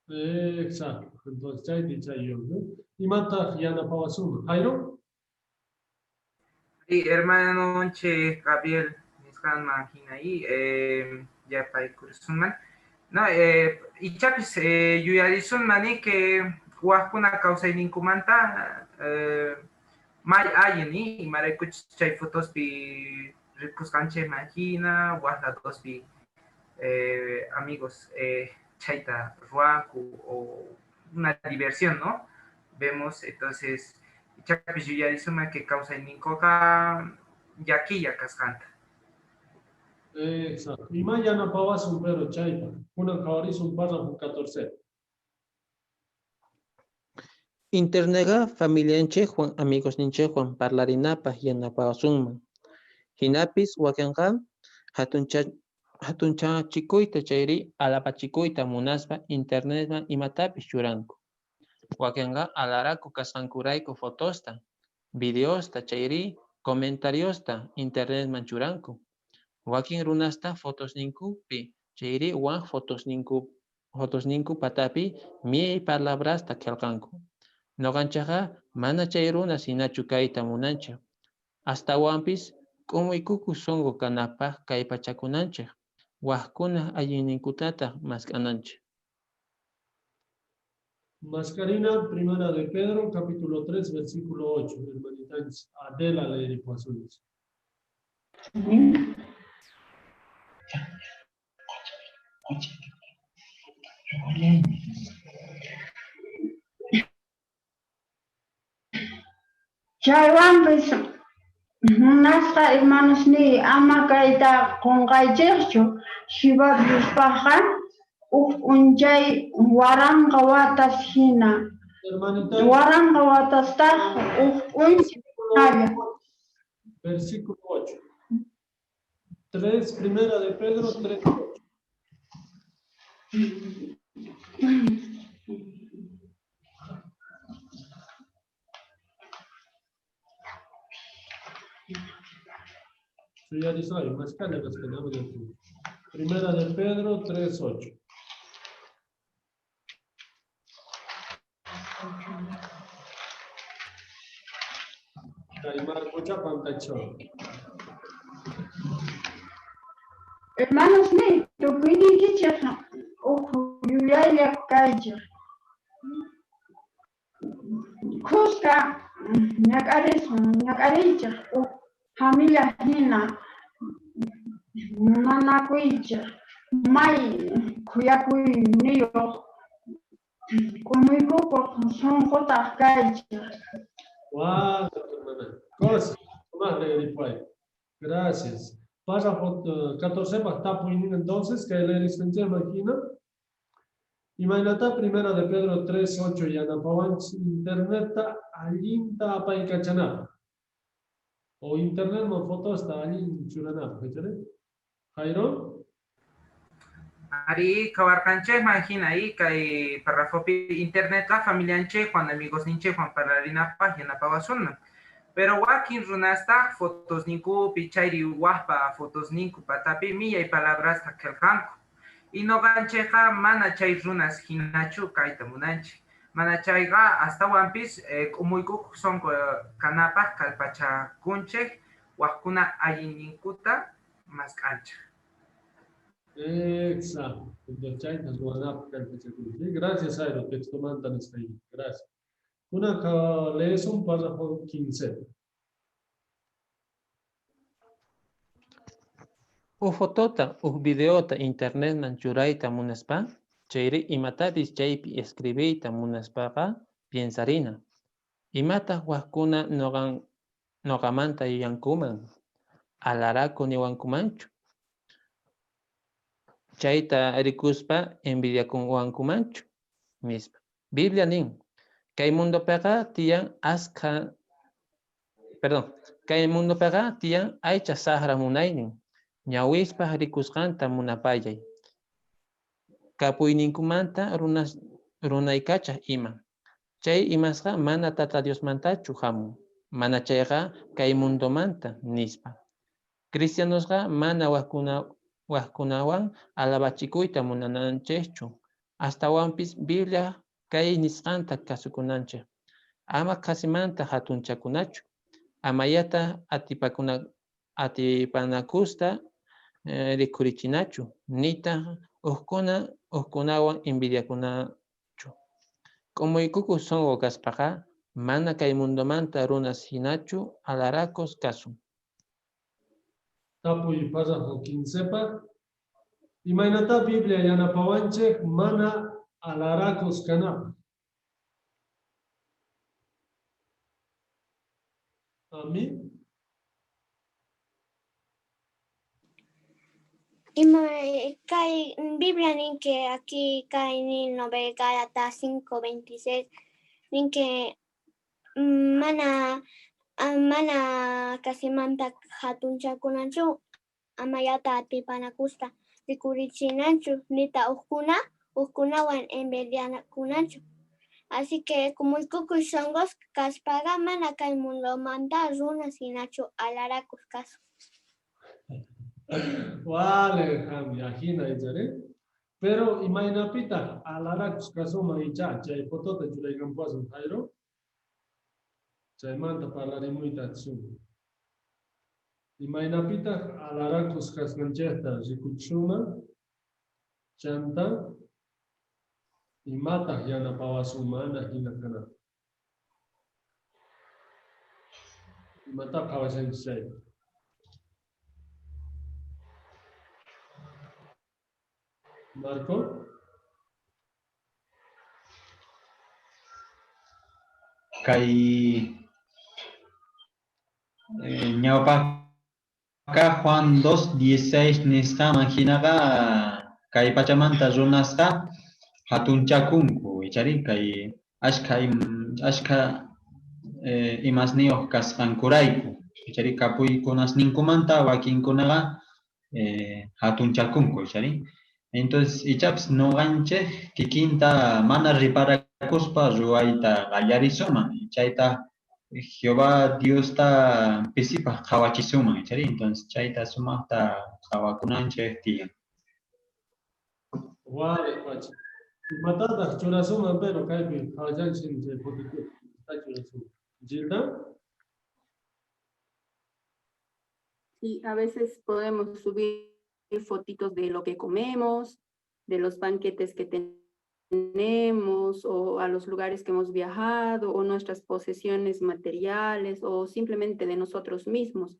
Exacto. Entonces, chay yo, ¿no? Y mata ya no pasa uno. Jairo. Sí, hermano, che, Gabriel, Niskan Magina ahí, ya para cursuman. No, y chapis, yo ya dicen mani que huascuna causa en incumanta, may hay ni, y mare kuch chay fotos pi ricos canche Magina, guarda dos pi amigos, chaita ruaku o una diversión, ¿no? Vemos entonces. Chapis ya dice que causa en Nincoca yaquilla cascanta. Exacto. Y mañana pavas un pero chaipa. Una cabariz un párrafo 14. Internega familia Juan amigos Juan parlarinapa yanapawasunman. Hinapis wakanqa hatuncha chikuyta chayri alapachikuyta munaspa internetman imatapis churanku. Wakanqa alaraku kasqankurayku fotosta, videosta chayri comentariosta internetman churanku. Wakin runasta fotosninkupi chayri wan fotosninku patapi miyay palabrasta kelqanku. Noqanchaqa mana chay runa sinachu kayta munanchik. Hasta wampis k'umuykuku songo kanapaq kay pachakunanchik. Waqkuna allinninkutataq maskananchik. Mascarina, primera de Pedro, capítulo 3, versículo 8. Hermanita Adela leer pasiones. Chaywanpis munasqa hermanos ni ama kayta qunqaychikchu Shivapiuspaqa unchay waranqa watas hina. Waranqa watastaq unchay. Versículo 8. 3, primera de Pedro 3, 8. Suyarisay, más calla que tenemos de aquí. Primera de Pedro 3:8. Caimar Cocha Pancachón. Hermanos míos, yo puedo decir, ojo, yo ya callo. Cusca, ñacarecha, o familia hina, manacuicha, mai, cuyacuy, niyo, conmigo por son jotas calcha. Wow, hermana. Cosa, más de después. Gracias. Párrafo 14, está poniendo entonces que la licencia imagina. Imagínate primera de Pedro 3:8 y anapawan internet alinta apa ikachanap. O internet mo foto está alin churanap, ¿cachai? Jairo? Ari kawarkanche imagina ahí que párrafo internet la familia anche Juan amigos ninche Juan pararina página pavasonna. Pero wakin runasta fotos ninku pichairi wahpa fotos ninku patapi miya y palabras takelkanku. Y no gancheja mana chay runas hinachu kaita munanchi. Mana chayga hasta wampis umuyku son kanapa kalpacha kunche wakuna ayininkuta más cancha. Exacto. Gracias, Airo, que te mandan hasta ahí. Gracias. Una que lees un párrafo 15. Fotota, videota internet manchuraita munaspa, chayri imatadis chaypi escribita munaspaqa piensarina. Imata huascuna nogamanta yankuman, alarako niwankumanchu. Chayta rikuspa envidiakunwankumanchu mispa. Biblia nin, kay mundo pega tiyan aska, perdón, kay mundo pega tiyan aycha sahra munaynin. Ñawispa rikusqanta munapayay. Kapuyninkumanta runaykacha ima. Chay imasqa mana tata Dios mantachu hamun. Mana chayqa kay mundomanta nispa. Cristianosqa mana wahkunawan alabachikuyta munananchikchu. Hasta wampis Biblia kay nisqanta kasukunanchik. Ama kasimanta hatunchakunachu. Amayata atipanakusta rikuricinachu, nita uhkunawan envidiakunachu. Como ikuku songo kaspaqa, mana kay mundomanta runas hinachu alarakos kasun. Tapuy párrafo 15. Imagínate Biblia yanapawanche mana alarakos kanap. Amén. Biblia nin que aquí cae ni nove Gálatas 5:26 nin que mana kasimanta hatunchakunachu amayata atipanakusta rikurichinanchu nita uhkunawan envidianakunachu. Así que como ikukuy songos kaspaga mana kay mundo manta runas hinachu alarakus kasu. Vale, imagina, pero imagina alarakus kasu maicha, chay foto te chulay campuasun, Jairo. Chay manta parlari muy tatsun. Imagina alarakus kasmanchesta rikuchuma, chanta, y mata yana pawasumana hinakana. Y mata kawasan chay. Marco. Kay ñawpa Juan 2:16 nisqa manhinaqa kay pachamanta runasqa hatunchakunku ichari kay ashka imasniyuq kasqankurayku ichari kapuykunas ninkumanta wakinkunaqa hatunchakunku ichari. Entonces, ichaps noqanchik kikinta mana riparakuspa ruwayta qallarisuma. Chayta Jehová Dios ta pisipa kawachisuma, chari. Entonces, chaita suma ta kawakunanche tía. Vale, pacha. Matata, churasuma, pero caipi, hayan sin se potito. Está churasuma. Gilda, Y a veces podemos subir fotitos de lo que comemos, de los banquetes que tenemos, o a los lugares que hemos viajado, o nuestras posesiones materiales, o simplemente de nosotros mismos.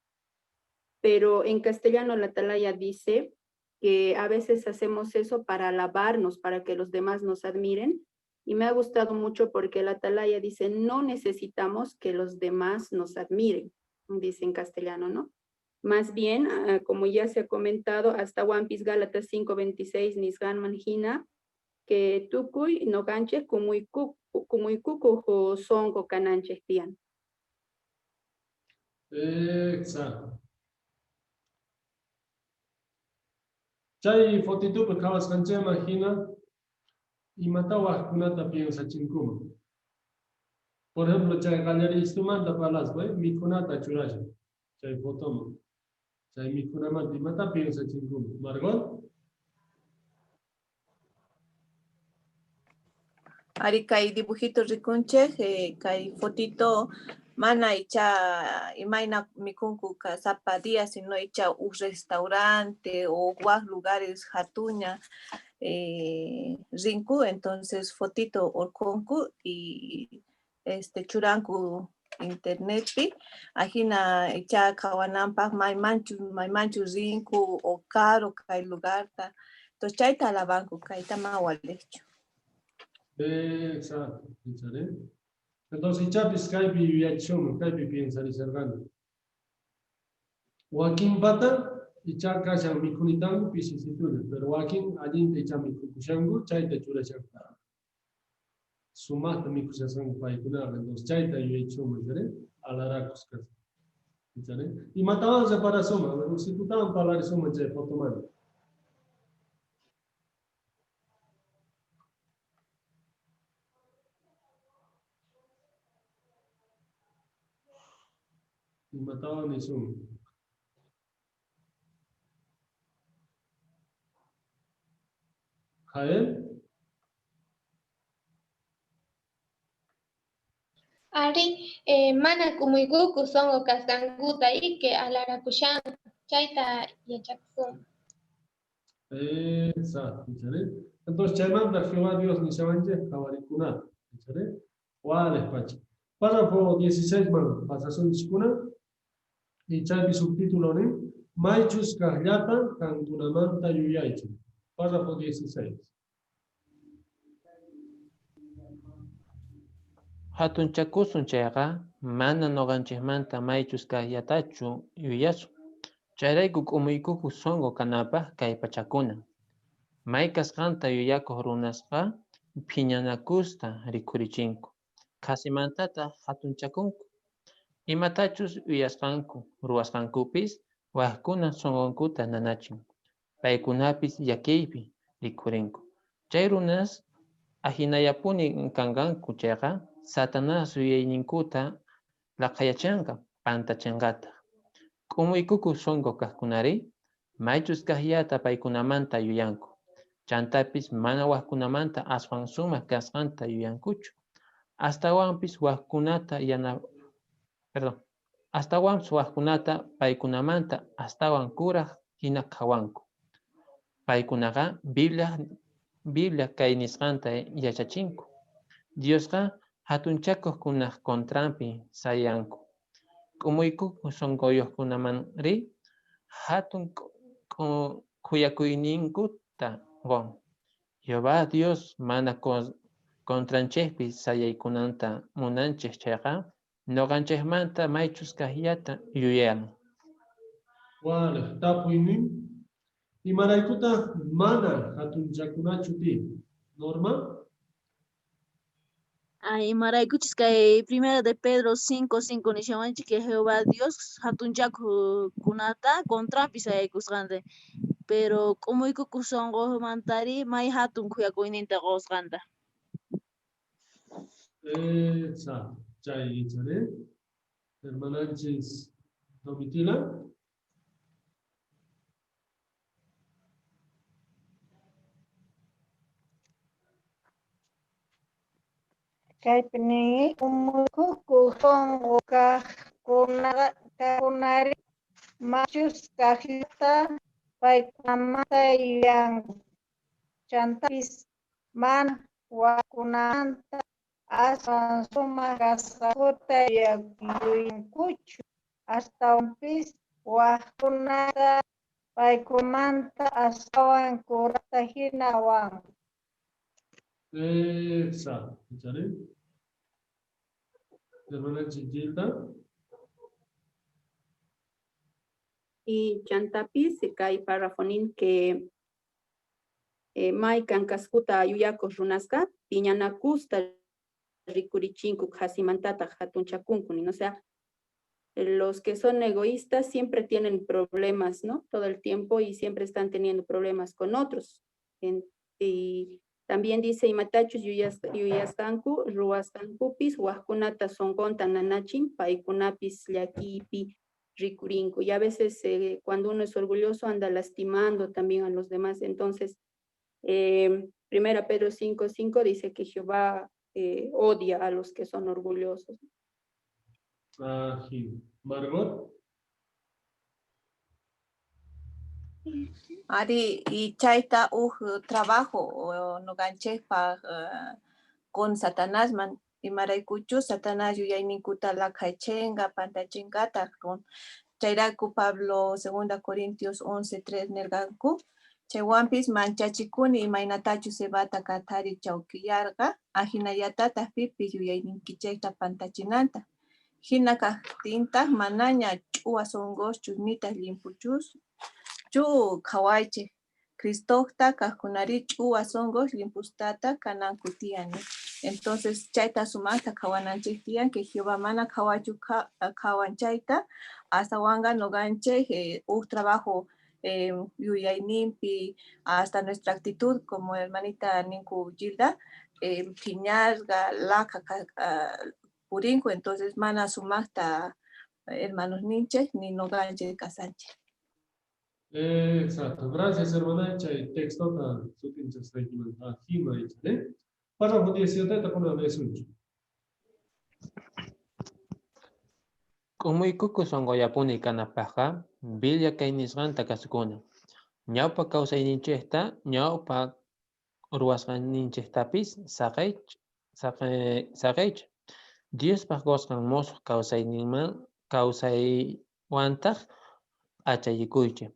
Pero en castellano la atalaya dice que a veces hacemos eso para alabarnos, para que los demás nos admiren. Y me ha gustado mucho porque la atalaya dice, no necesitamos que los demás nos admiren, dice en castellano, ¿no? Más bien, como ya se ha comentado, hasta Wampis Gálatas 5:26, Nisgan Manjina, que tukuy no ganche kumuy kuku songo cananche tian. exacto. Chay fotito pues cabas canche imagina y mataba kunata piensa chinkuma. Por ejemplo, chay gallery instrumenta palas, güey, mi kunata churaja. Chay foto. Chay mi kunamati mata piensa chinkuma. Margot? Ari kay dibujito rikunche, kay fotito mana icha imaina mikunku ka zapadia, sino icha un restaurante o guas lugares hatuña rinku, entonces fotito orkonku y churanku internet pi ajina icha kawanampa may manchu rinku o caro kay lugar ta, entonces chayta alabanku kayta mawalecho. Exacto, entonces, Chapis Kaipi Viachum, Kaipi piensa y cerrando. Joaquín Pata, y Chacashan Mikunitangu, Pisisitude, pero Joaquín, allí te echa Mikukushangu, Chaita Churachanta. Sumata Mikusasan Paikunar, entonces Chaita y Viachum, Alaracus. Y mataban para Soma, si putaban para la Soma, ya Potomani. Y mataban eso. ¿Jael? Ari, mana kumuykuku songo kaskankuta ike alarakushan, chayta yachaksun. Exacto, entonces, Chaymanta, Jehová Dios ni Shabanje, Jabaricuna, ¿cuál es Pacha? Párrafo 16, man, pasación discuna, y Chaypi subtítulo, ¿no? Maichus Kahyata, Kantunamanta Yuyaichu. Párrafo 16. Hatun chakusun chayqa mana noqanchikmanta maychus kahyatachu yuyasu. Chayrayku k'umuykuku songo kanapaq kay pachakuna. May kasqanta yuyakuq runasqa phiñanakusta rikurichinku. Qasimantata hatun chakunku. Imatachus uyasqanku, ruwasqankupis waqkuna songonkuta nanachin. Paykunapis yakiypi rikurinku. Chay runas ahinayapuni kanganku chayqa Satanás yuyayninkuta laqayachanqa pantachanqata. K'umuykuku songo kaqkunari maychus kahyata paykunamanta yuyanku. Chantapis mana waqkunamanta aswan sumaq kasqanta yuyankuchu. Astawanpis waqkunata astawanpis waqkunata paykunamanta astawan kuraq hina qhawanku. Paykunaqa Biblia kay nisqanta yachachinku. Diosqa hatun chakuq kunaq kontrampi sayanku. K'umuykuku songoyoqkunamanri hatun kuyakuyninkuta gon. Jehová Dios mana kontranchikpi sayaykunanta munanchik chayqa noqanchikmanta maychus kahyata yuyan. Vale, tapuynin. Y Maraikuta mana hatun chakunachu ti. Norma? Ay, maraykuchis kay primera de Pedro 5:5 nishawanchi que Jehová Dios hatunchaku kunata kontrapi sayaykusqanta. Pero k'umuykuku songo mantari may hatun kuyakuyninta qosqanta. Exacto, chay, Hermananchis Domitila. Kaypini umukuku songo kunari machus kahita paykunamanta yang chantapis man wakunanta aswan sumak kasakuta yuyunkuchu astawan wakunata paykunamanta astawan kurata hinawan. Exacto. ¿Escucharé? Hermana Chiquita. Y chantapis kay párrafonin que maikan kaskuta ayuyakos runasqa piñanakusta rikurichinku hasimantata hatunchakunkuni. O sea, los que son egoístas siempre tienen problemas, ¿no? Todo el tiempo y siempre están teniendo problemas con otros. Y también dice imatachus yuyaskanku ruwaskankupis wajkunata sonkonta nanachin paikunapis llakipi rikurinko. Y a veces cuando uno es orgulloso anda lastimando también a los demás. Entonces, Primera Pedro 5:5 dice que Jehová odia a los que son orgullosos. Margot. Ari y chaita trabajo no ganchepa con Satanás man y maraicuchu Satanás yuyayninkuta lakaychenga pantachingata con chairaku Pablo 2 Corintios 11:3 nerganku chaywampis manchachikuni imaynatachu sebata katari chawkiyarqa ajinayatata pipi yuyayninkichayta pantachinanta hina kaqtintaq manaña ch'uwa sonqoschu nita limpuchus chu khawayche Cristokta kaqkunari ch'uwa sonqos limpustata kananku tiyani. Entonces chayta sumaqta khawananchik tiyan que Jehová mana khawachu khawanchayta astawan noqanchik trabajo yuyayninpi hasta nuestra actitud como hermanita ninku Gilda phiñasqa laka purinku entonces mana sumaqta hermanos ninchik ni noqanchik kasanchik. Exacto. Gracias, hermana. Chay texto tan sutin chastaykiman ajima ichane. Párrafo 17 tapona besunchu. Kumuykuku songoyapuni kanapaqa Biblia kay nisqanta kasukuna. Ñawpa kawsayninchikta ñawpa ruwasqanninchiktapis saqaych. Diospaq qosqan musuq kawsaywantaq achayikuychik.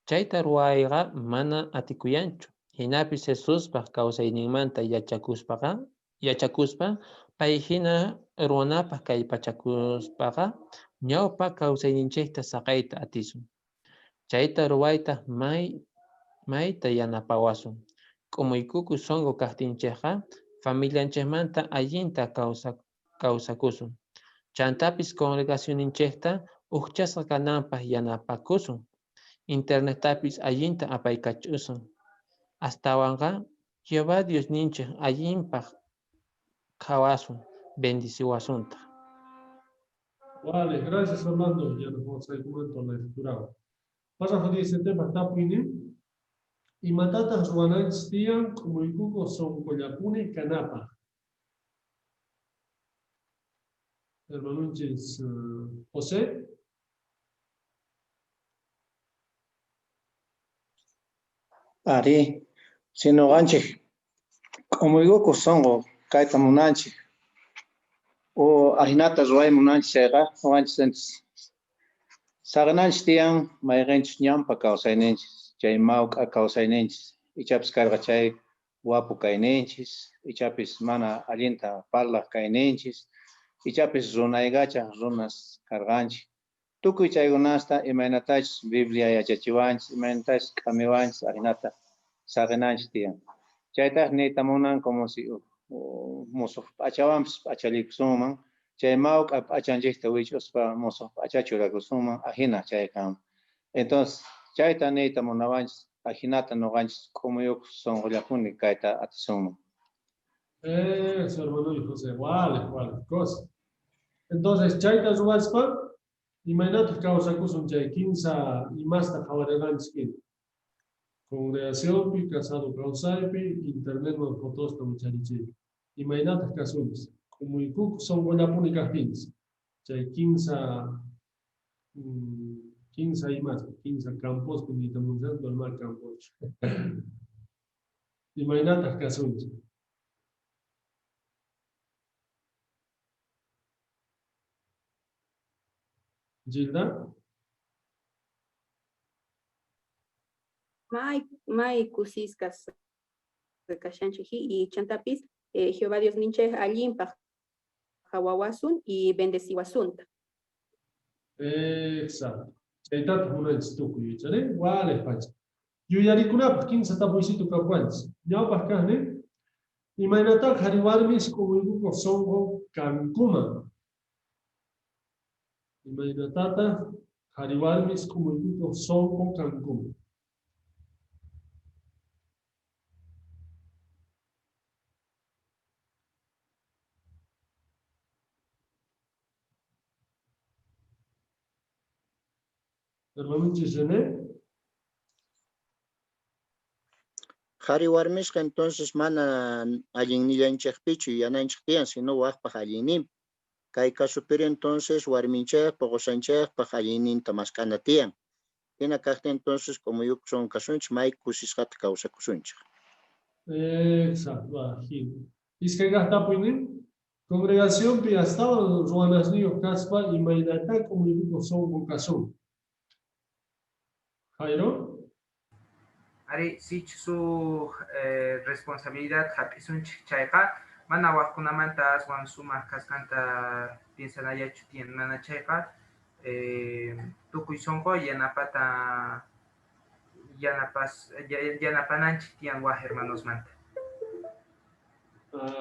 Chayta ruwayqa mana atikuyanchu. Hinapis Jesuspaq kawsayninmanta yachakuspa pay hina ruwanapaq kay pachakuspaqa ñawpa kawsayninchikta saqayta atisun. Chayta ruwayta mayta yanapawasun. K'umuykuku songo kaqtinchikqa familianchikmanta allinta kawsakusun. Chantapis congregacioninchikta ukchasqa kananpaq yanapakusun. Internettapis allinta apaykachusun. Astawanqa Jehová Dios ninchik allinpaq khawasun, bendiciwasunta. Vale, gracias Orlando. Ya nos vamos a ir con la lectura. Párrafo 17 tapini. Y matatas ruananchis tiyan kumuykuku sonkollapuni kanapa. Hermanunchis José. Ari, sino ganchik, como digo, songo, kaita munanchik, o ahinata zuay munanchik sega, o ganchik sagananchik tiyan, mayganchik nyampa kausainenchis, chay mauk kausainenchis, ichapis karga chay wapu kainenchis, ichapis mana alienta parla kainenchis, ichapis runaygacha runas karganchik. Tukuy chaygunasta imaynatachis Biblia yachachiwanchis, imaynatachis k'amiwanchis ahinata sagananchis tiyan. Chaytaq niytamunan como si musuq p'achawanpis p'achalikusunman, chay mawk'a p'achanchikta wich'uspa musuq p'acha churakusunman ahina chay kan. Entonces chayta niytamunawanchis ahinata noqanchis k'umuyuq sonqollapuni kayta atisunman. Eso, hermano José. Vale, cosa. Entonces, chayta rugaspa, imagínate causacusun chay 15 y más ta jawareganskin. Congregación, pi, casado causaipi, internet no fotos to mucharichi. Imagínate casunes. Como y cook son buena púnica 15. Chay 15 y más, 15 campos que ni estamos dando el mal campos. Imagínate casunes. Gilda? May kusiskas kashanchiji y chantapis Jehová Dios ninche allimpa hawawasun y bendeciwasunta. Exacto. Chaytata una estuco y chale, vale, pacha. Yo ya ricuna 15 tapuisitu kapuans. Ya pascane. Imagínate hariwarmis como ibuko songo kankuma. Imagínate hariwarmis como ibuko songo kankuma. Hermano Chisene. Hari warmisqa entonces mana allinillanchikpichu yananchiktiyan, sino waqpaq allinnin. Kay kasupiri entonces warminchikpaq qusanchikpaq allinninta maskana tiyan. Hina kaqti entonces como yuk son kasunchik may kusisqata kawsakusunchik. Exacto, aquí. Iskay gastapuynin congregación pi hasta ruanasniyo kaspa imaynata como yuko son kasun. Jairo? Ari, si su responsabilidad hapisun chayqa, mana waqkunamanta aswan sumaq kasqanta piensanayachu tiyan mana chayqa, tukuy sonqo yanapata yanapananchik tiyan waq hermanosmanta.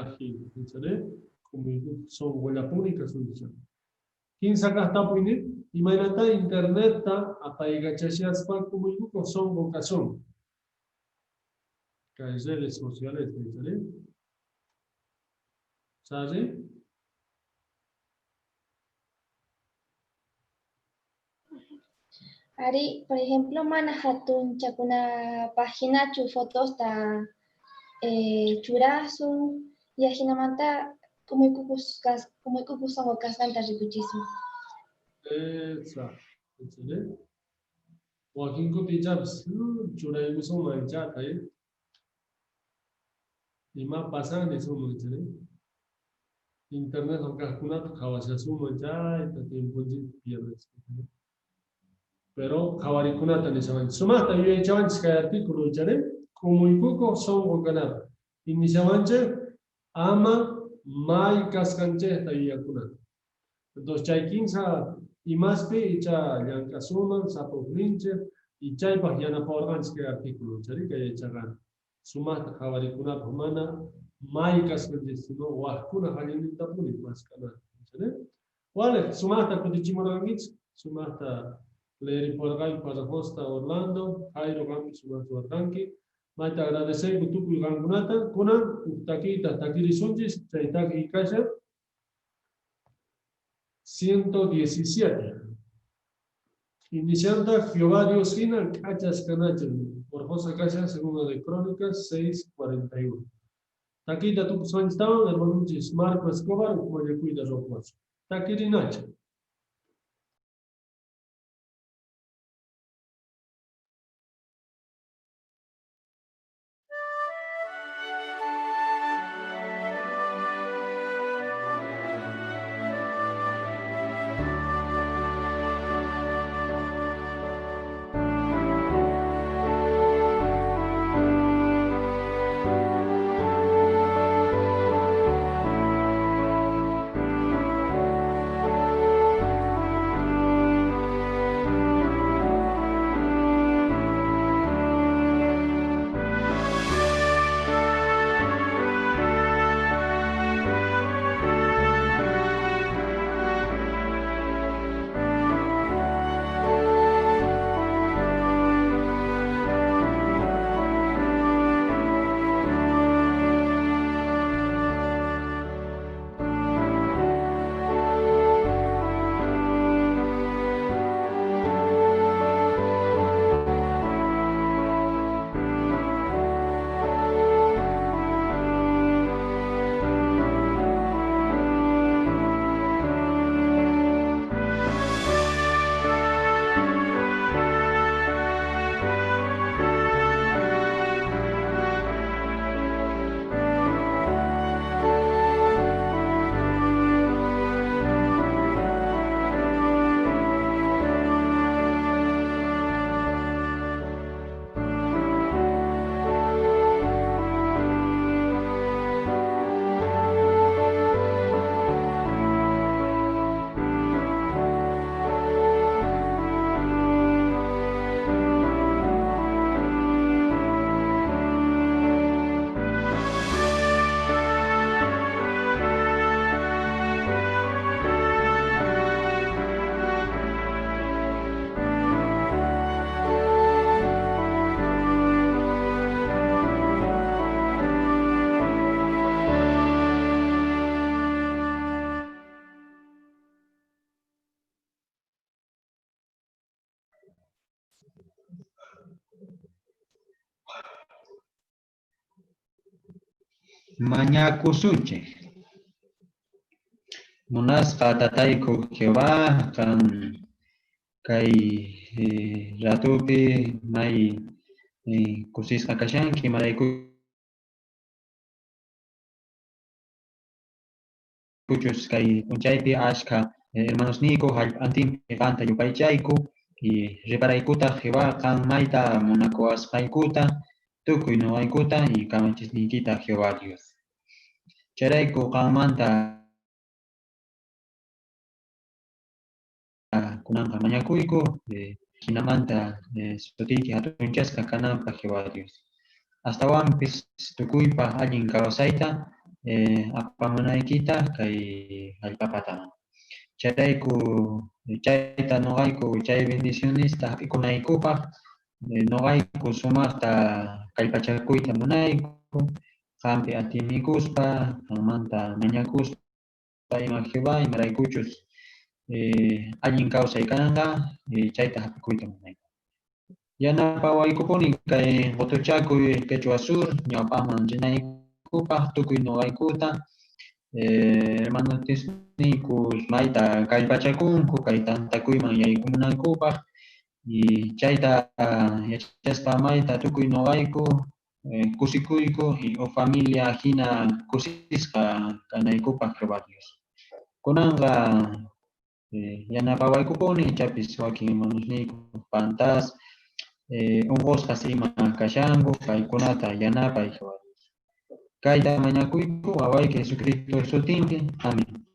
Aquí, como son buena pública son dicha. 15 gastapuynin imaynata interneta apaygachashaspa como yuko son vocación. Las redes sociales, ¿sabes? Ari, por ejemplo, manajatun chakuna página chu fotos ta churasu y ajinamanta como ikupus son casanta ricuchismo. Exacto. Joaquín Cotijabs, churaibu son manchata, y más pasan eso mucho, Internet o cascunat jawasha sumo ya y tiempo pierdes. Pero jawaricunata ni saben. Sumata yo he hecho antes que artículo chale, como y poco son o ganar. Inicialmente ama mai cascanche esta y acunat. Entonces chay 15 y más pe y cha yankasuman sapo grinche y chay pagiana por antes que artículo chale que he chagan. Sumata jawaricunat humana mai cascanche sino wahkuna halinita puni más canal. Vale, sumata kudichimorangits, sumata Leri Porgai para Costa Orlando, Jairo Gami sumata arranque. Maita agradecer que tu gangunata, kuna utaquita takiri sunjis, chaitaki kasha 117. Iniciando Jehová Dios Gina, cachas canachel, por José Casha, segunda de Crónicas 6:41. Taquita tu Swanstown, hermano Marco Escobar, como le cuida Rojas. Takiri Nacha. Mañakusunchik. Munasqa tatayku Jehová kan kay ratupi may kusisqa kashanki imarayku kuchus kay p'unchaypi ashka hermanos niku hallp'antinpi qanta yupaychayku y riparaykuta Jehová kan mayta munakuwasqaykuta tukuy nuqaykuta y kamachisniykita Jehová Dios. Chayrayku qanmanta kunanqa mañakuyku hinamanta sutiyki hatunchasqa kananpaq Jehová Dios. Astawanpis tukuypaq allin kawsayta apamanaykita kay hallp'apataman. Chayrayku chayta nuqayku chay bendicionista hap'ikunaykupaq nuqayku sumaqta kallpachakuyta munayku qampi atimikuspa qanmanta mañakuspa ima Jehová imaraykuchus allin kawsay kanqa chayta hap'ikuyta munayku. Yanapawaykupuni kay Qotuchakuy Quechua Sur ñawpaman rinaykupaq tukuy nuqaykuta hermanos nikus mayta kallpachakunku kay tantakuyman yaykumunakupaq y chayta yachaspa mayta tukuy nuqayku kusikuyku y familia hina kusisqa kanaykupaq Jehová Dios. Kunanqa yanapawaykupuni ichapis wakin hermanos niku pantas unqusqas ima kashanku kaykunata yanapay Jehová Dios. Kayta mañakuyku wawayki Jesucristo sutinpi. Amén.